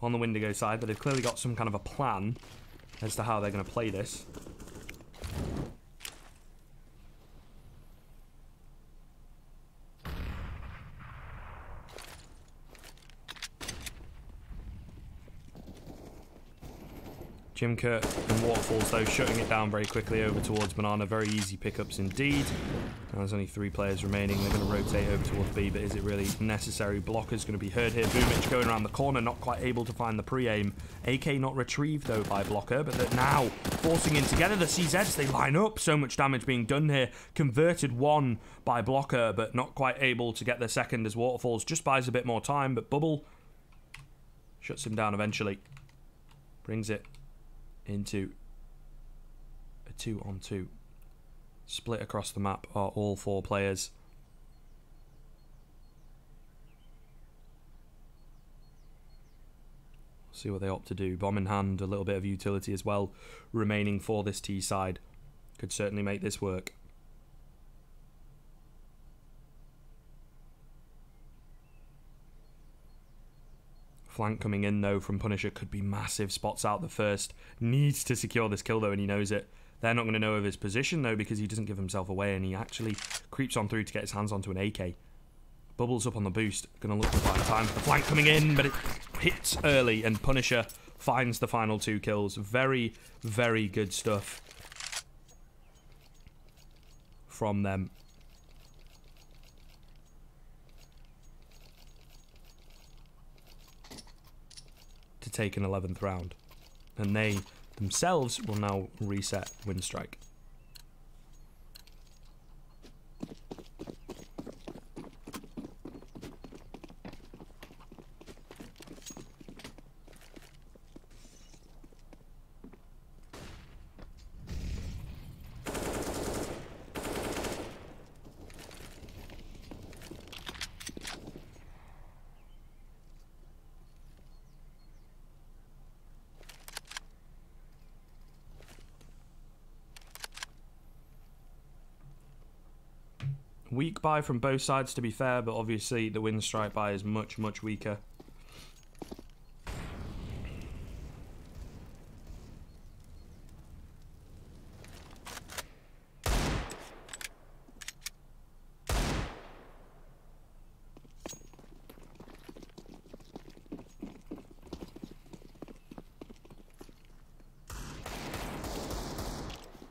on the Windigo side, but they've clearly got some kind of a plan as to how they're going to play this. Jimker and Waterfalls, though, shutting it down very quickly over towards Banana. Very easy pickups indeed. Now there's only 3 players remaining. They're going to rotate over towards B, but is it really necessary? Blocker's going to be heard here. Boomich going around the corner, not quite able to find the pre-aim. AK not retrieved, though, by Blocker, but they're now forcing in together. The CZs, they line up. So much damage being done here. Converted 1 by Blocker, but not quite able to get the second as Waterfalls just buys a bit more time, but Bubble shuts him down eventually. Brings it into a 2-on-2. Split across the map are all 4 players. See what they opt to do. Bomb in hand, a little bit of utility as well remaining for this T side. Could certainly make this work. Flank coming in, though, from Punisher could be massive. Spots out the first. Needs to secure this kill, though, and he knows it. They're not going to know of his position, though, because he doesn't give himself away, and he actually creeps on through to get his hands onto an AK. Bubbles up on the boost. Going to look to find time for the flank coming in, but it hits early, and Punisher finds the final 2 kills. Very, very good stuff from them. To take an 11th round, and they themselves will now reset Winstrike. Weak buy from both sides, to be fair, but obviously the Winstrike buy is much, much weaker.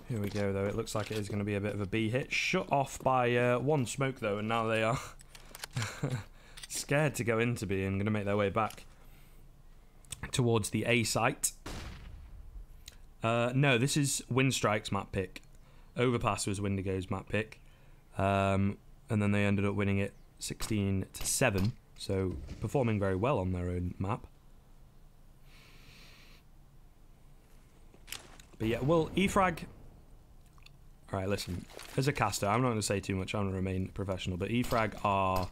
Here we go, though. It looks like it is going to be a bit of a B hit. Shut off by 1 smoke, though, and now they are scared to go into B and going to make their way back towards the A site. No, this is Winstrike's map pick. Overpass was Windigo's map pick. And then they ended up winning it 16-7, so performing very well on their own map. But yeah, well, eFrag... Alright, listen, as a caster, I'm not going to say too much, I'm going to remain professional, but eFrag are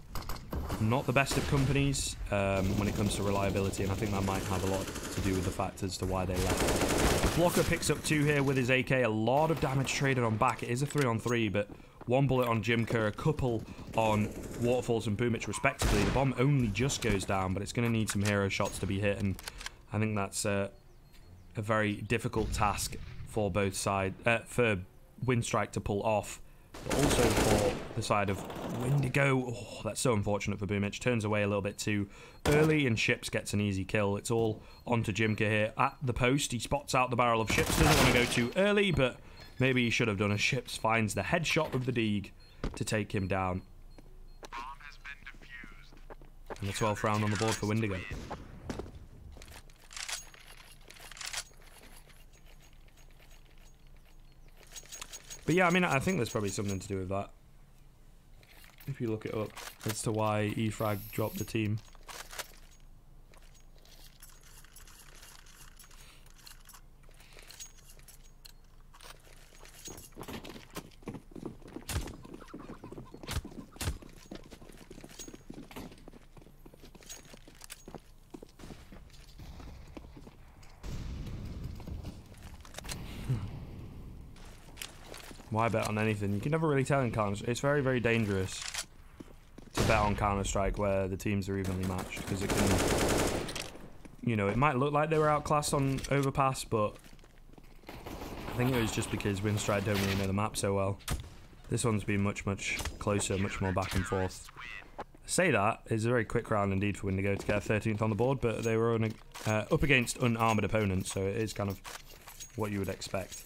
not the best of companies when it comes to reliability, and I think that might have a lot to do with the fact as to why they left. Blocker picks up 2 here with his AK, a lot of damage traded on back. It is a 3-on-3, but 1 bullet on Jimker, a couple on Waterfalls and Boomich respectively. The bomb only just goes down, but it's going to need some hero shots to be hit, and I think that's a very difficult task for both sides, for Winstrike to pull off, but also for the side of Windigo. Oh, that's so unfortunate for Boomich. Turns away a little bit too early, and Ships gets an easy kill. It's all onto Jimker here at the post. He spots out the barrel of Ships. Doesn't want to go too early, but maybe he should have done. As Ships finds the headshot of the Deeg to take him down. And the 12th round on the board for Windigo. But yeah, I mean, I think there's probably something to do with that. If you look it up, as to why eFrag dropped the team. Why bet on anything? You can never really tell in Counter. It's very, very dangerous to bet on Counter-Strike where the teams are evenly matched, because it can, you know, it might look like they were outclassed on Overpass, but I think it was just because Winstrike don't really know the map so well. This one's been much, much closer, much more back and forth. Say that is a very quick round indeed for Windigo to get a 13th on the board, but they were on up against unarmoured opponents, so it is kind of what you would expect.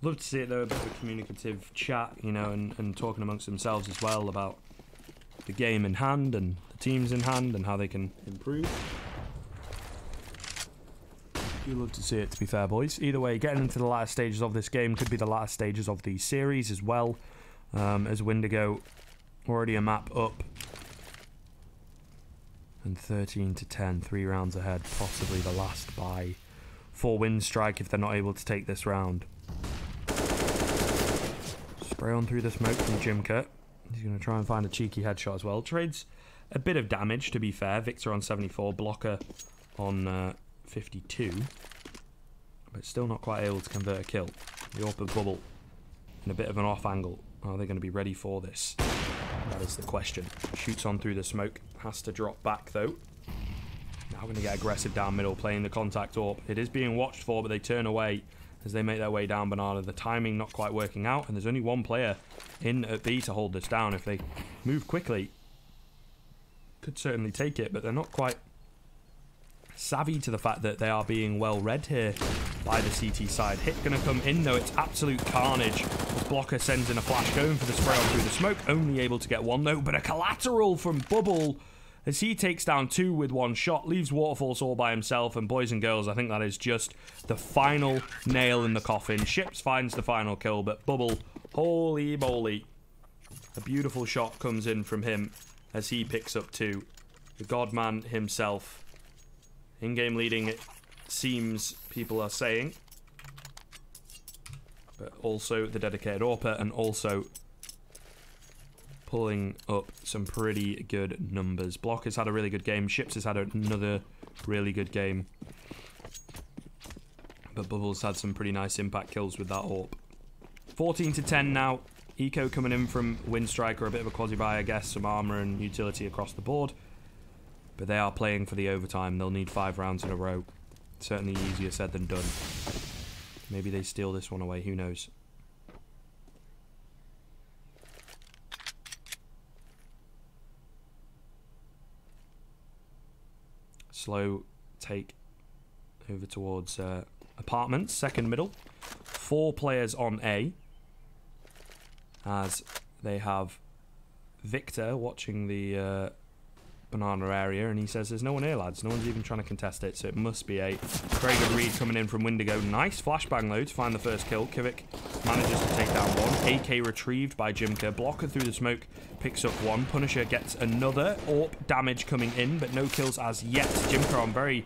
Love to see it though, a bit of a communicative chat, you know, and talking amongst themselves as well about the game in hand and the teams in hand and how they can improve. Do love to see it, to be fair, boys. Either way, getting into the latter stages of this game could be the latter stages of the series as well, as Windigo already a map up and 13 to 10, 3 rounds ahead, possibly the last bye for Winstrike if they're not able to take this round. Spray on through the smoke from Jimka. He's going to try and find a cheeky headshot as well. Trades a bit of damage, to be fair. Victor on 74, Blocker on 52. But still not quite able to convert a kill. The AWP bubble in a bit of an off angle. Are they going to be ready for this? That is the question. Shoots on through the smoke. Has to drop back, though. Now going to get aggressive down middle, playing the contact AWP. It is being watched for, but they turn away as they make their way down Banana. The timing not quite working out, and there's only one player in at B to hold this down. If they move quickly, could certainly take it, but they're not quite savvy to the fact that they are being well read here by the CT side. Hit going to come in, though. It's absolute carnage. Blocker sends in a flash, going for the spray on through the smoke. Only able to get one, though, but a collateral from Bubble as he takes down 2 with 1 shot, leaves Waterfalls all by himself. And boys and girls, I think that is just the final nail in the coffin. Ships finds the final kill, but Bubble, holy moly, a beautiful shot comes in from him as he picks up 2. The Godman himself. In-game leading, it seems people are saying. But also the dedicated AWPer, and also pulling up some pretty good numbers. Block has had a really good game. Ships has had another really good game. But Bubbles had some pretty nice impact kills with that AWP. 14 to 10 now. Eco coming in from Winstrike, or a bit of a quasi-buy, I guess. Some armor and utility across the board. But they are playing for the overtime. They'll need 5 rounds in a row. Certainly easier said than done. Maybe they steal this one away. Who knows? Slow take over towards apartments. Second middle. 4 players on A. As they have Victor watching the Banana area, and he says there's no one here, lads. No one's even trying to contest it, so it must be a very good read coming in from Windigo. Nice flashbang load to find the first kill. Kivik manages to take down 1. AK retrieved by Jimka. Blocker through the smoke picks up 1. Punisher gets another. AWP damage coming in, but no kills as yet. Jimka on very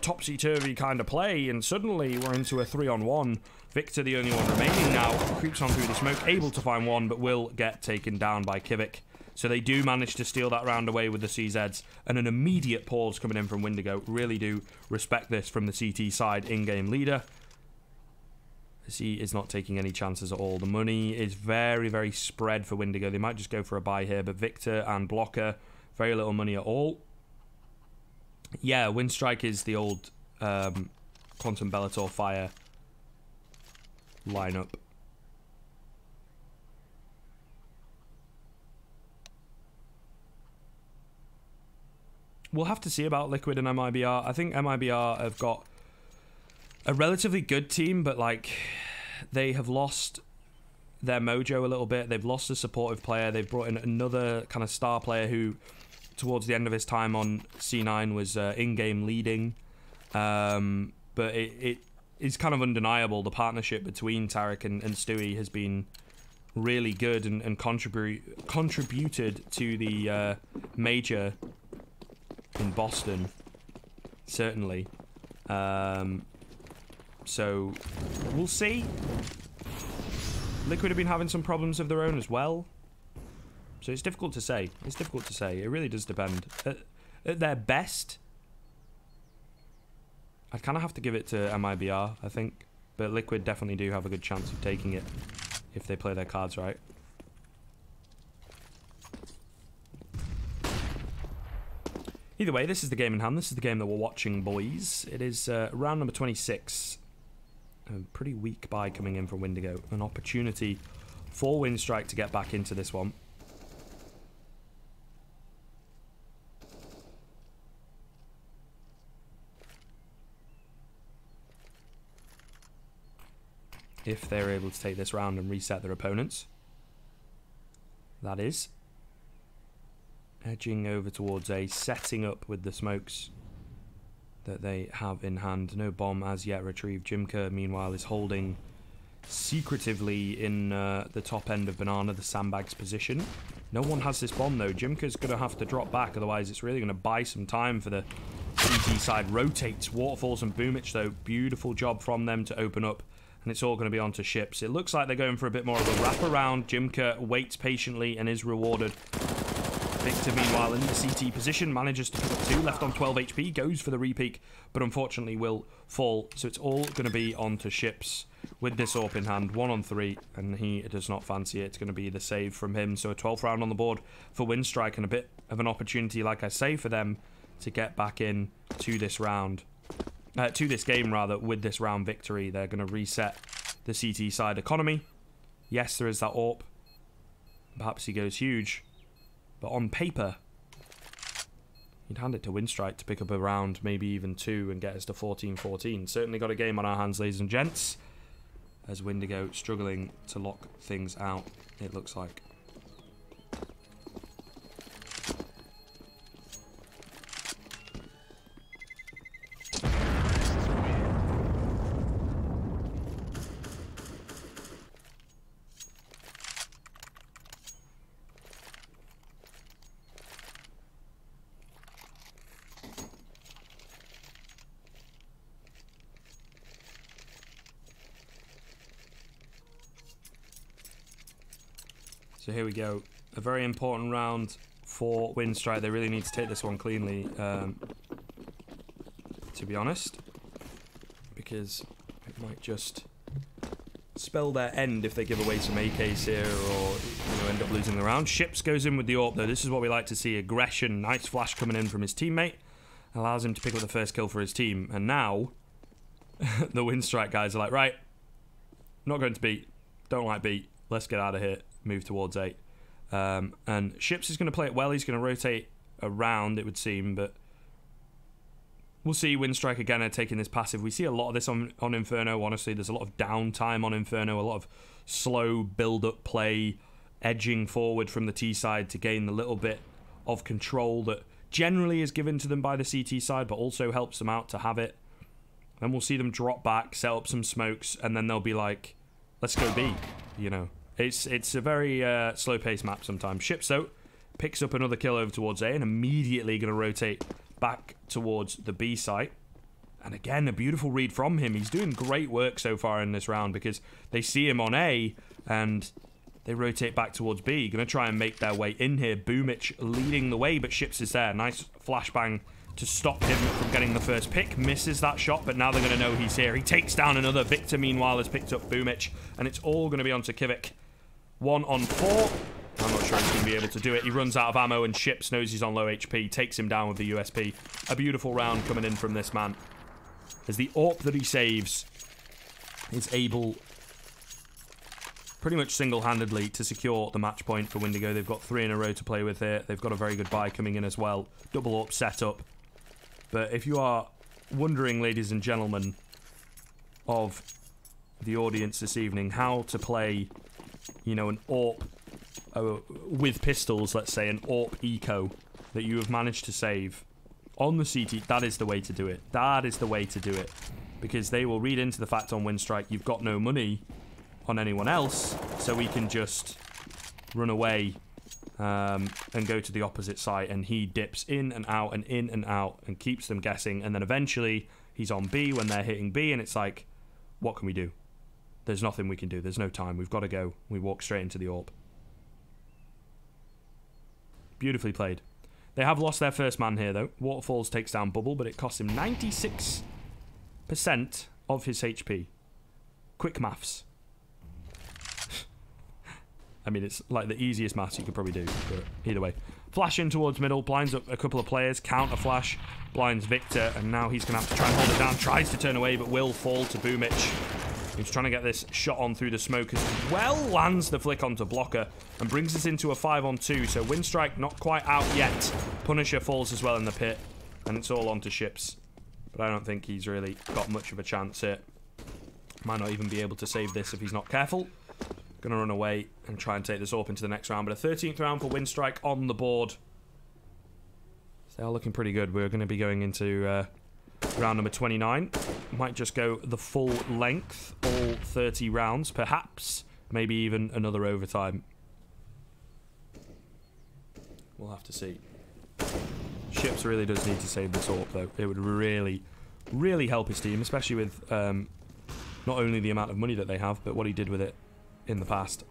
topsy-turvy kind of play, and suddenly we're into a 3-on-1. Victor, the only one remaining now, creeps on through the smoke, able to find 1, but will get taken down by Kivik. So they do manage to steal that round away with the CZs, and an immediate pause coming in from Windigo. Really do respect this from the CT side in-game leader, as he is not taking any chances at all. The money is very, very spread for Windigo. They might just go for a buy here, but Victor and Blocker, very little money at all. Yeah, Winstrike is the old Quantum Bellator Fire lineup. We'll have to see about Liquid and MIBR. I think MIBR have got a relatively good team, but like they have lost their mojo a little bit. They've lost a supportive player. They've brought in another kind of star player who, towards the end of his time on C9, was in-game leading. But it is kind of undeniable. The partnership between Tarek and Stewie has been really good and contributed to the major in Boston, certainly. So we'll see. Liquid have been having some problems of their own as well, so it's difficult to say. It's difficult to say. It really does depend. At their best, I'd kind of have to give it to MIBR, I think, but Liquid definitely do have a good chance of taking it if they play their cards right. Either way, this is the game in hand. This is the game that we're watching, boys. It is round number 26. A pretty weak buy coming in from Windigo. An opportunity for Winstrike to get back into this one. If they're able to take this round and reset their opponents. That is. Edging over towards A, setting up with the smokes that they have in hand. No bomb as yet retrieved. Jimka, meanwhile, is holding secretively in the top end of Banana, the sandbags position. No one has this bomb, though. Jimka's going to have to drop back, otherwise it's really going to buy some time for the CT side. Rotates Waterfalls and Boomich, though. Beautiful job from them to open up, and it's all going to be onto ships. It looks like they're going for a bit more of a wraparound. Jimka waits patiently and is rewarded. Victor, meanwhile, in the CT position, manages to pick up 2, left on 12 HP, goes for the repeak, but unfortunately will fall. So it's all going to be onto ships with this AWP in hand. 1 on 3, and he does not fancy it. It's going to be the save from him. So a 12th round on the board for Winstrike, and a bit of an opportunity, like I say, for them to get back in to this round. To this game, rather, with this round victory. They're going to reset the CT side economy. Yes, there is that AWP. Perhaps he goes huge. But on paper, you'd hand it to Winstrike to pick up a round, maybe even 2, and get us to 14-14. Certainly got a game on our hands, ladies and gents, as Windigo struggling to lock things out, it looks like. So here we go. A very important round for Winstrike. They really need to take this one cleanly, to be honest. Because it might just spell their end if they give away some AKs here or end up losing the round. Ships goes in with the AWP, though. This is what we like to see. Aggression. Nice flash coming in from his teammate. Allows him to pick up the first kill for his team. And now, the Winstrike guys are like, right, not going to beat. Don't like beat. Let's get out of here. Move towards 8. And Ships is going to play it well. He's going to rotate around, it would seem, but we'll see. Winstrike again are taking this passive. We see a lot of this on Inferno, honestly. There's a lot of downtime on Inferno, a lot of slow build-up play, edging forward from the T side to gain the little bit of control that generally is given to them by the CT side, but also helps them out to have it. Then we'll see them drop back, set up some smokes, and then they'll be like, let's go B, It's a very slow-paced map sometimes. Ships, though, picks up another kill over towards A and immediately going to rotate back towards the B site. And again, a beautiful read from him. He's doing great work so far in this round because they see him on A and they rotate back towards B. Going to try and make their way in here. Boomich leading the way, but Ships is there. Nice flashbang to stop him from getting the first pick. Misses that shot, but now they're going to know he's here. He takes down another. Victor, meanwhile, has picked up Boomich, and it's all going to be onto Kivik. 1 on 4. I'm not sure he's going to be able to do it. He runs out of ammo, and Ships knows he's on low HP. Takes him down with the USP. A beautiful round coming in from this man. As the AWP that he saves is able, pretty much single-handedly, to secure the match point for Windigo. They've got 3 in a row to play with here. They've got a very good buy coming in as well. Double AWP setup. But if you are wondering, ladies and gentlemen, of the audience this evening, how to play, an AWP with pistols, let's say, an AWP eco that you have managed to save on the CT, that is the way to do it. That is the way to do it. Because they will read into the fact on Winstrike, you've got no money on anyone else, so we can just run away and go to the opposite site, and he dips in and out and keeps them guessing, and then eventually he's on B when they're hitting B, and it's like, what can we do? There's nothing we can do. There's no time. We've got to go. We walk straight into the AWP. Beautifully played. They have lost their first man here, though. Waterfalls takes down Bubble, but it costs him 96% of his HP. Quick maths. I mean, it's like the easiest maths you could probably do, but either way. Flash in towards middle, blinds up a couple of players, counter flash, blinds Victor, and now he's going to have to try and hold it down. Tries to turn away, but will fall to Boomic. He's trying to get this shot on through the smoke as well. Lands the flick onto Blocker and brings us into a 5-on-2. So Winstrike not quite out yet. Punisher falls as well in the pit, and it's all onto Ships. But I don't think he's really got much of a chance here. Might not even be able to save this if he's not careful. Gonna run away and try and take this AWP into the next round. But a 13th round for Winstrike on the board. They are looking pretty good. We're going to be going into round number 29. Might just go the full length, all 30 rounds, perhaps. Maybe even another overtime. We'll have to see. Ships really does need to save this AWP, though. It would really, really help his team, especially with not only the amount of money that they have, but what he did with it in the past.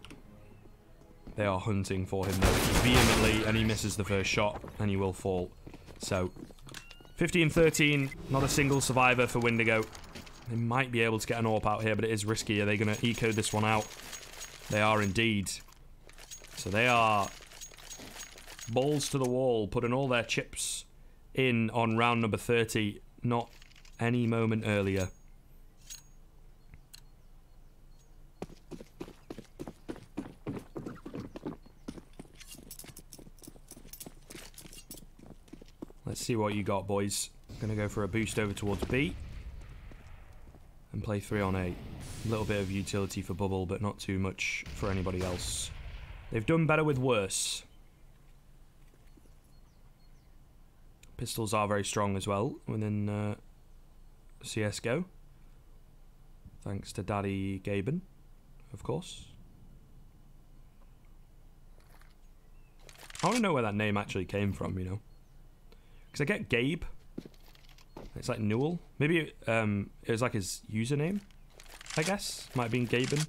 They are hunting for him though vehemently, and he misses the first shot and he will fall. So 15-13, not a single survivor for Windigo. They might be able to get an AWP out here, but it is risky. Are they going to eco this one out? They are indeed. So they are balls to the wall, putting all their chips in on round number 30, not any moment earlier. Let's see what you got, boys. Gonna go for a boost over towards B and play 3-on-8. A little bit of utility for Bubble, but not too much for anybody else. They've done better with worse. Pistols are very strong as well within CSGO. Thanks to Daddy Gaben, of course. I want to know where that name actually came from, you know. Because I get Gabe. It's like Newell. Maybe it was like his username, I guess. Might have been Gaben.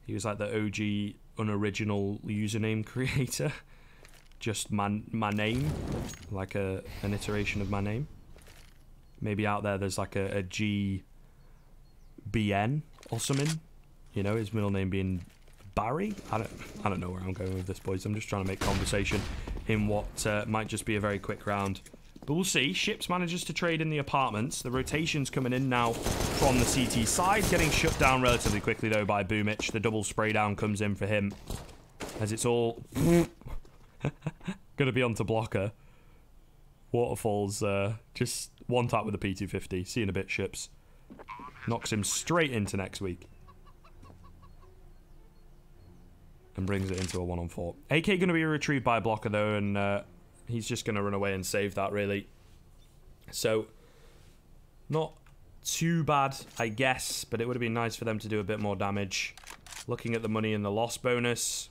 He was like the OG unoriginal username creator. Just my name. Like an iteration of my name. Maybe out there's like a GBN or something. You know, his middle name being Barry. I don't know where I'm going with this, boys. I'm just trying to make conversation in what might just be a very quick round. But we'll see. Ships manages to trade in the apartments. The rotation's coming in now from the CT side. Getting shut down relatively quickly, though, by Boomic. The double spray down comes in for him. As it's all going to be onto Blocker. Waterfalls just one tap with a P250. See you in a bit, Ships. Knocks him straight into next week. And brings it into a 1-on-4. AK going to be retrieved by Blocker, though, and he's just going to run away and save that, really. So, not too bad, I guess, but it would have been nice for them to do a bit more damage. Looking at the money and the loss bonus.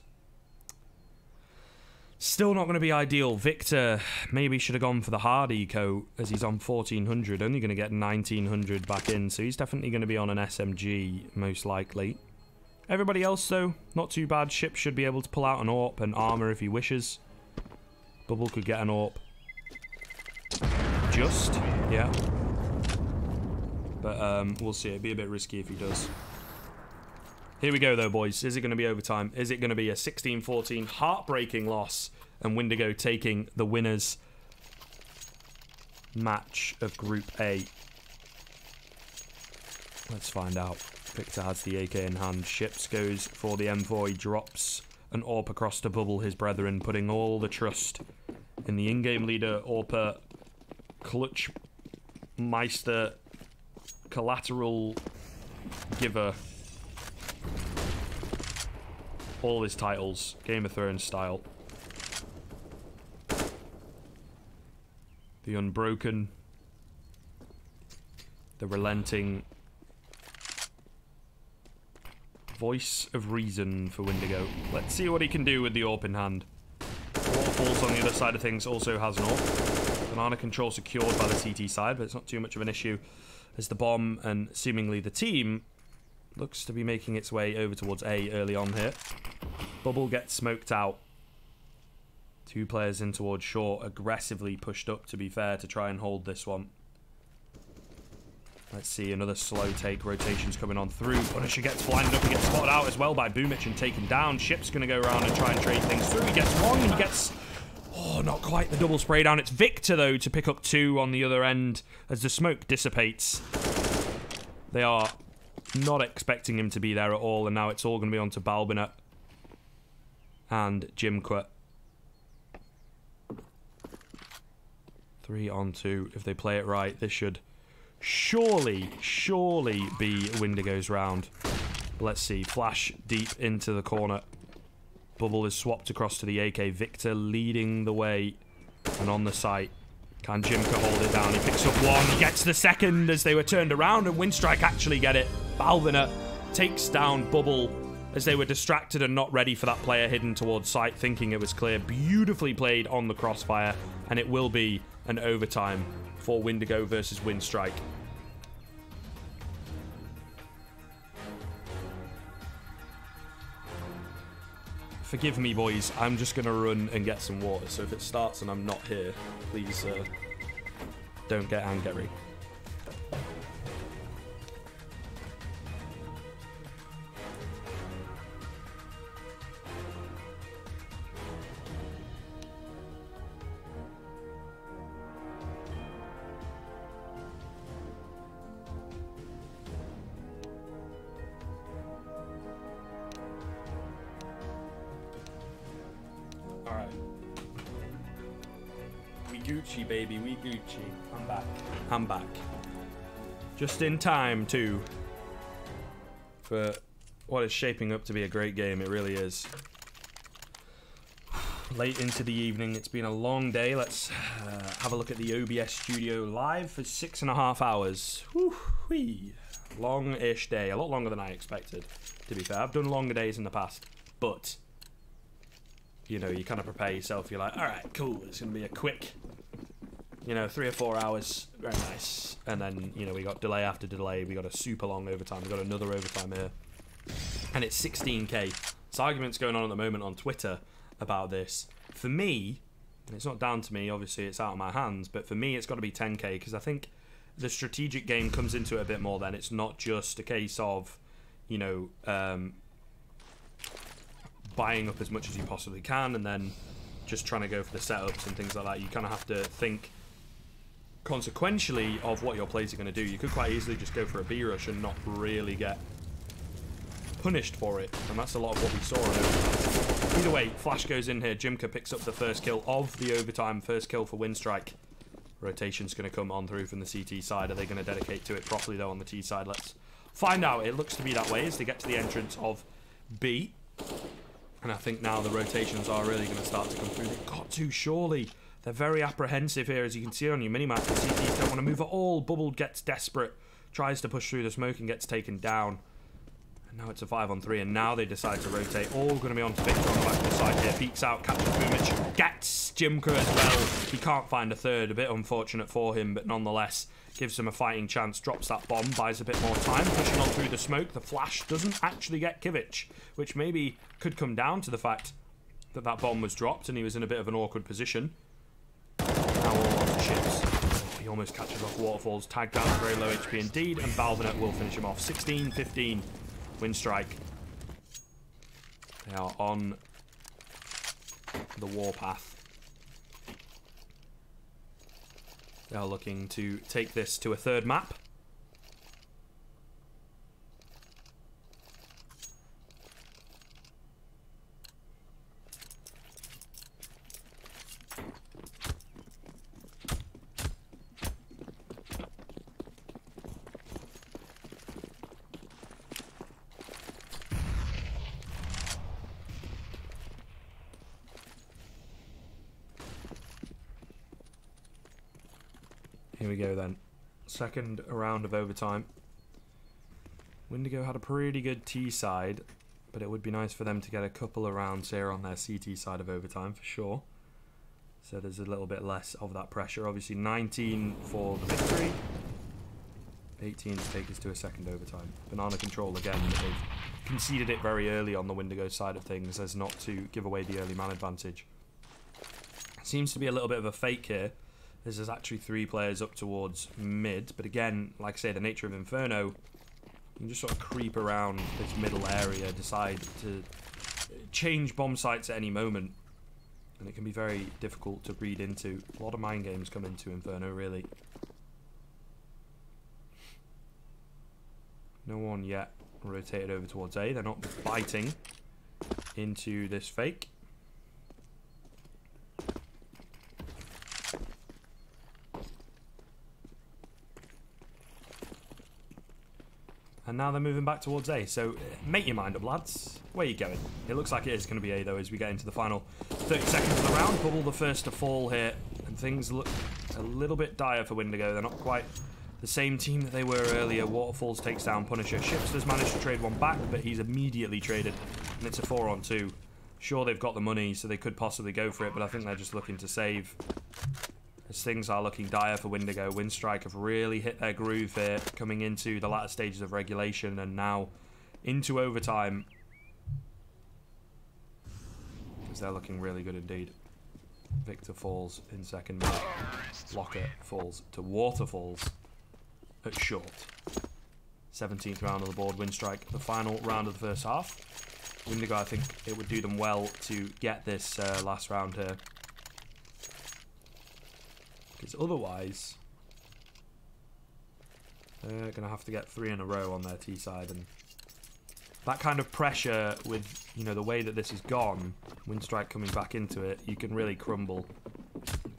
Still not going to be ideal. Victor maybe should have gone for the hard eco, as he's on 1400. Only going to get 1900 back in, so he's definitely going to be on an SMG, most likely. Everybody else, though, not too bad. Ship should be able to pull out an AWP and armor if he wishes. Bubble could get an AWP. Just, yeah. But we'll see. It'd be a bit risky if he does. Here we go, though, boys. Is it going to be overtime? Is it going to be a 16-14 heartbreaking loss and Windigo taking the winners match of Group A? Let's find out. Victor has the AK in hand. Ships goes for the M4. He drops an AWP across to Bubble, his brethren, putting all the trust in the in-game leader, AWPer, clutch meister, collateral giver. All his titles, Game of Thrones style. The unbroken, the relenting voice of reason for Windigo. Let's see what he can do with the AWP in hand. Waterfalls on the other side of things also has an AWP. Banana control secured by the CT side, but it's not too much of an issue as the bomb and seemingly the team looks to be making its way over towards A early on here. Bubble gets smoked out. Two players in towards short, aggressively pushed up, to be fair, to try and hold this one. Let's see, another slow take. Rotations coming on through. Punisher gets blinded up. He gets spotted out as well by Boomich and taken down. Ship's going to go around and try and trade things through. He gets one. He gets... Oh, not quite the double spray down. It's Victor, though, to pick up 2 on the other end as the smoke dissipates. They are not expecting him to be there at all, and now it's all going to be on to Balbina and Jimqua. 3 on 2. If they play it right, this should surely be Windigo's round. But let's see. Flash deep into the corner. Bubble is swapped across to the AK. Victor leading the way. And on the site. Can Jimka hold it down? He picks up 1. He gets the second as they were turned around. And Winstrike actually get it. Balviner takes down Bubble as they were distracted and not ready for that player hidden towards site, thinking it was clear. Beautifully played on the crossfire. And it will be an overtime for Windigo versus Winstrike. Forgive me, boys. I'm just going to run and get some water. So if it starts and I'm not here, please don't get angry. Alright. We Gucci, baby. We Gucci. I'm back. I'm back. Just in time, too. For what is shaping up to be a great game. It really is. Late into the evening. It's been a long day. Let's have a look at the OBS studio live for 6.5 hours. Whew-wee. Long-ish day. A lot longer than I expected, to be fair. I've done longer days in the past. But... you know, you kind of prepare yourself. You're like, all right, cool. It's going to be a quick, 3 or 4 hours. Very nice. And then, we got delay after delay. We got a super long overtime. We got another overtime here. And it's 16k. There's arguments going on at the moment on Twitter about this. For me, and it's not down to me. Obviously, it's out of my hands. But for me, it's got to be 10k. Because I think the strategic game comes into it a bit more then. It's not just a case of, buying up as much as you possibly can and then just trying to go for the setups and things like that. You kind of have to think consequentially of what your plays are going to do. You could quite easily just go for a B rush and not really get punished for it, and that's a lot of what we saw. Either way, Flash goes in here. Jimka picks up the first kill of the overtime. First kill for Winstrike. Rotation's going to come on through from the CT side. Are they going to dedicate to it properly though on the T side? Let's find out. It looks to be that way as they get to the entrance of B. And I think now the rotations are really going to start to come through. They've got to, surely. They're very apprehensive here, as you can see on your minimap. The CTs don't want to move at all. Bubble gets desperate, tries to push through the smoke and gets taken down. And now it's a 5-on-3, and now they decide to rotate. All going to be on to Victor on the back of the side here. Peeks out, catches Boomich, gets Jimka as well. He can't find a third. A bit unfortunate for him, but nonetheless gives him a fighting chance. Drops that bomb, buys a bit more time, pushing on through the smoke. The flash doesn't actually get Kivich, which maybe could come down to the fact that that bomb was dropped and he was in a bit of an awkward position. Now all on to Chips. He almost catches off Waterfalls. Tagged down at very low HP indeed, and Balvinet will finish him off. 16-15, Winstrike. They are on the warpath. They are looking to take this to a third map. Here we go then. Second round of overtime. Windigo had a pretty good T side, but it would be nice for them to get a couple of rounds here on their CT side of overtime for sure. So there's a little bit less of that pressure. Obviously 19 for the victory. 18 to take us to a second overtime. Banana control again, but they've conceded it very early on the Windigo side of things as not to give away the early man advantage. Seems to be a little bit of a fake here, There's actually 3 players up towards mid, but again, like I say, the nature of Inferno, you can just sort of creep around this middle area, decide to change bomb sites at any moment, and it can be very difficult to read into. A lot of mind games come into Inferno, really. No one yet rotated over towards A. They're not biting into this fake. And now they're moving back towards A. So make your mind up, lads. Where are you going? It looks like it is going to be A, though, as we get into the final 30 seconds of the round. Bubble the first to fall here. And things look a little bit dire for Windigo. They're not quite the same team that they were earlier. Waterfalls takes down Punisher. Shipster's managed to trade one back, but he's immediately traded. And it's a 4-on-2. Sure, they've got the money, so they could possibly go for it, but I think they're just looking to save. As things are looking dire for Windigo. Winstrike have really hit their groove here, coming into the latter stages of regulation and now into overtime. Because they're looking really good indeed. Victor falls in second mid. Blocker falls to Waterfalls at short. 17th round on the board, Winstrike, the final round of the first half. Windigo, I think it would do them well to get this last round here. Because otherwise, they're going to have to get 3 in a row on their T side. And that kind of pressure with, you know, the way that this has gone, Winstrike coming back into it, you can really crumble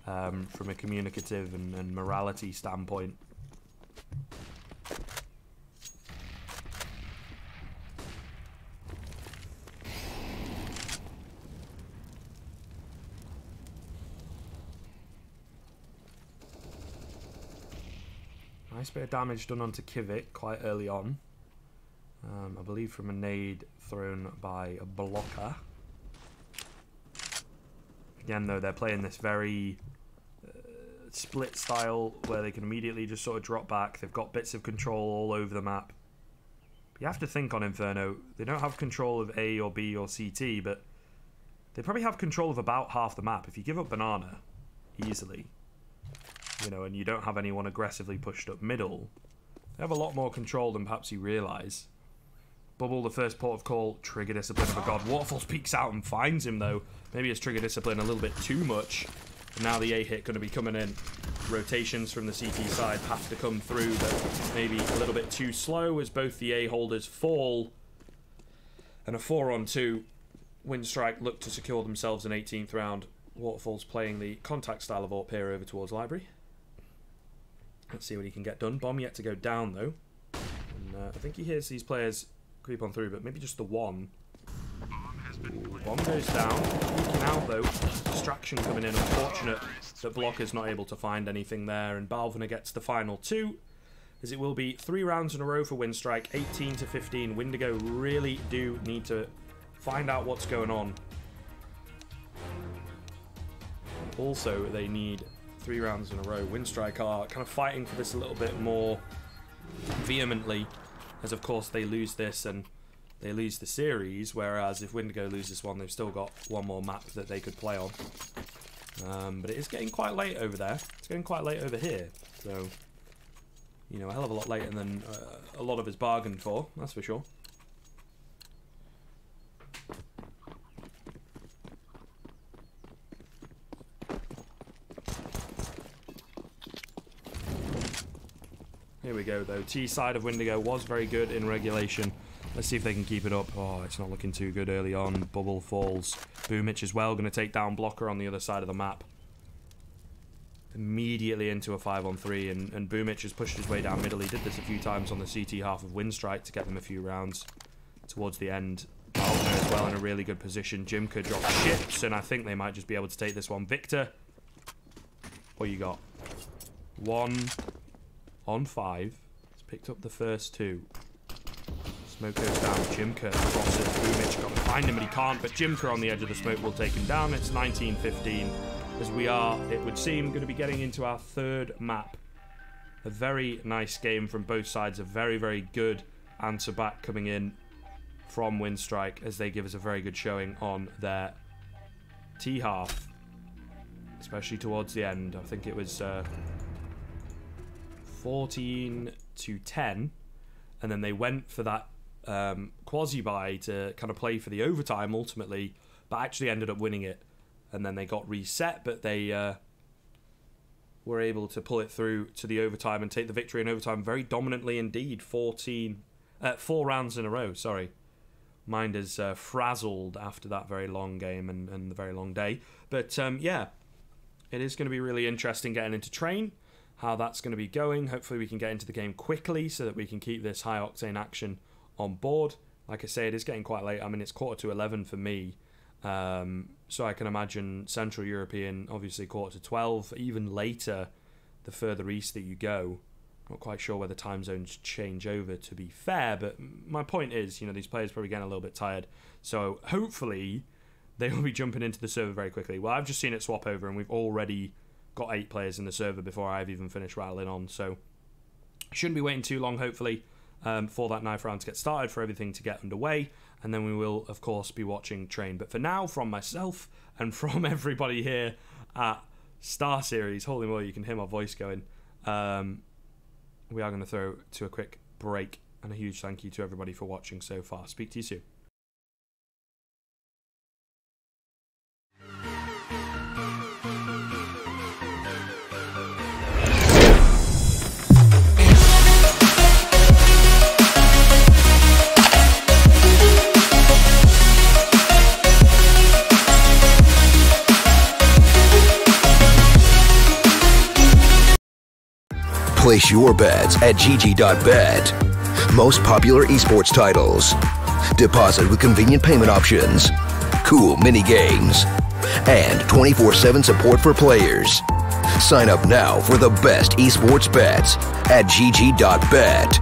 from a communicative and morality standpoint. Nice bit of damage done onto Kivik quite early on. I believe from a nade thrown by a blocker. Again, though, they're playing this very split style where they can immediately just sort of drop back. They've got bits of control all over the map. But you have to think on Inferno, they don't have control of A or B or CT, but they probably have control of about half the map. If you give up Banana easily, you know, and you don't have anyone aggressively pushed up middle, they have a lot more control than perhaps you realise. Bubble, the first port of call, trigger discipline of a god. Waterfalls peeks out and finds him, though. Maybe it's trigger discipline a little bit too much. And now the A hit going to be coming in. Rotations from the CT side have to come through, but maybe a little bit too slow as both the A holders fall. And a 4-on-2. Winstrike look to secure themselves an 18th round. Waterfalls playing the contact style of AWP here over towards Library. Let's see what he can get done. Bomb yet to go down, though. And I think he hears these players creep on through, but maybe just the one. Ooh, bomb goes down. Peeking out, though. Distraction coming in. Unfortunate that Blocker's not able to find anything there. And Balviner gets the final 2, as it will be 3 rounds in a row for Winstrike. 18-15. Windigo really do need to find out what's going on. Also, they need 3 rounds in a row. Winstrike are kind of fighting for this a little bit more vehemently, as of course they lose this and they lose the series, whereas if Windigo loses one, they've still got one more map that they could play on. But it is getting quite late over there. It's getting quite late over here, so, you know, a hell of a lot later than a lot of us bargained for, that's for sure. Here we go, though. T side of Windigo was very good in regulation. Let's see if they can keep it up. Oh, it's not looking too good early on. Bubble falls. Boomich as well, going to take down Blocker on the other side of the map. Immediately into a 5-on-3, and Boomich has pushed his way down middle. He did this a few times on the CT half of Winstrike to get them a few rounds towards the end. Balviner as well in a really good position. Jimka drops ships, and I think they might just be able to take this one. Victor, what you got? 1 on 5. He's picked up the first 2. Smoke goes down. Jimka crosses. Boomich got to find him, but he can't. But Jimka on the edge of the smoke will take him down. It's 19-15. As we are, it would seem, going to be getting into our 3rd map. A very nice game from both sides. A very, very good answer back coming in from Winstrike as they give us a very good showing on their T half. especially towards the end. I think it was 14-10, and then they went for that quasi-bye to kind of play for the overtime ultimately, but actually ended up winning it. And then they got reset, but they were able to pull it through to the overtime and take the victory in overtime very dominantly indeed. 4 rounds in a row, sorry. Mind is frazzled after that very long game and the very long day. But yeah, it is going to be really interesting getting into train, how that's going to be going. Hopefully we can get into the game quickly so that we can keep this high octane action on board. Like I say, it is getting quite late. I mean, it's 11:15 for me. So I can imagine Central European, obviously 11:45, even later the further east that you go. Not quite sure whether time zones change over, to be fair, but my point is, you know, these players probably getting a little bit tired. So hopefully they will be jumping into the server very quickly. Well, I've just seen it swap over and we've already got 8 players in the server before I've even finished rattling on. So shouldn't be waiting too long, hopefully, for that knife round to get started, for everything to get underway. And then we will, of course, be watching train. But for now, from myself and from everybody here at StarSeries, holy moly, you can hear my voice going. We are going to throw to a quick break. And a huge thank you to everybody for watching so far. Speak to you soon. Place your bets at gg.bet. Most popular esports titles. Deposit with convenient payment options. Cool mini games. And 24/7 support for players. Sign up now for the best esports bets at gg.bet.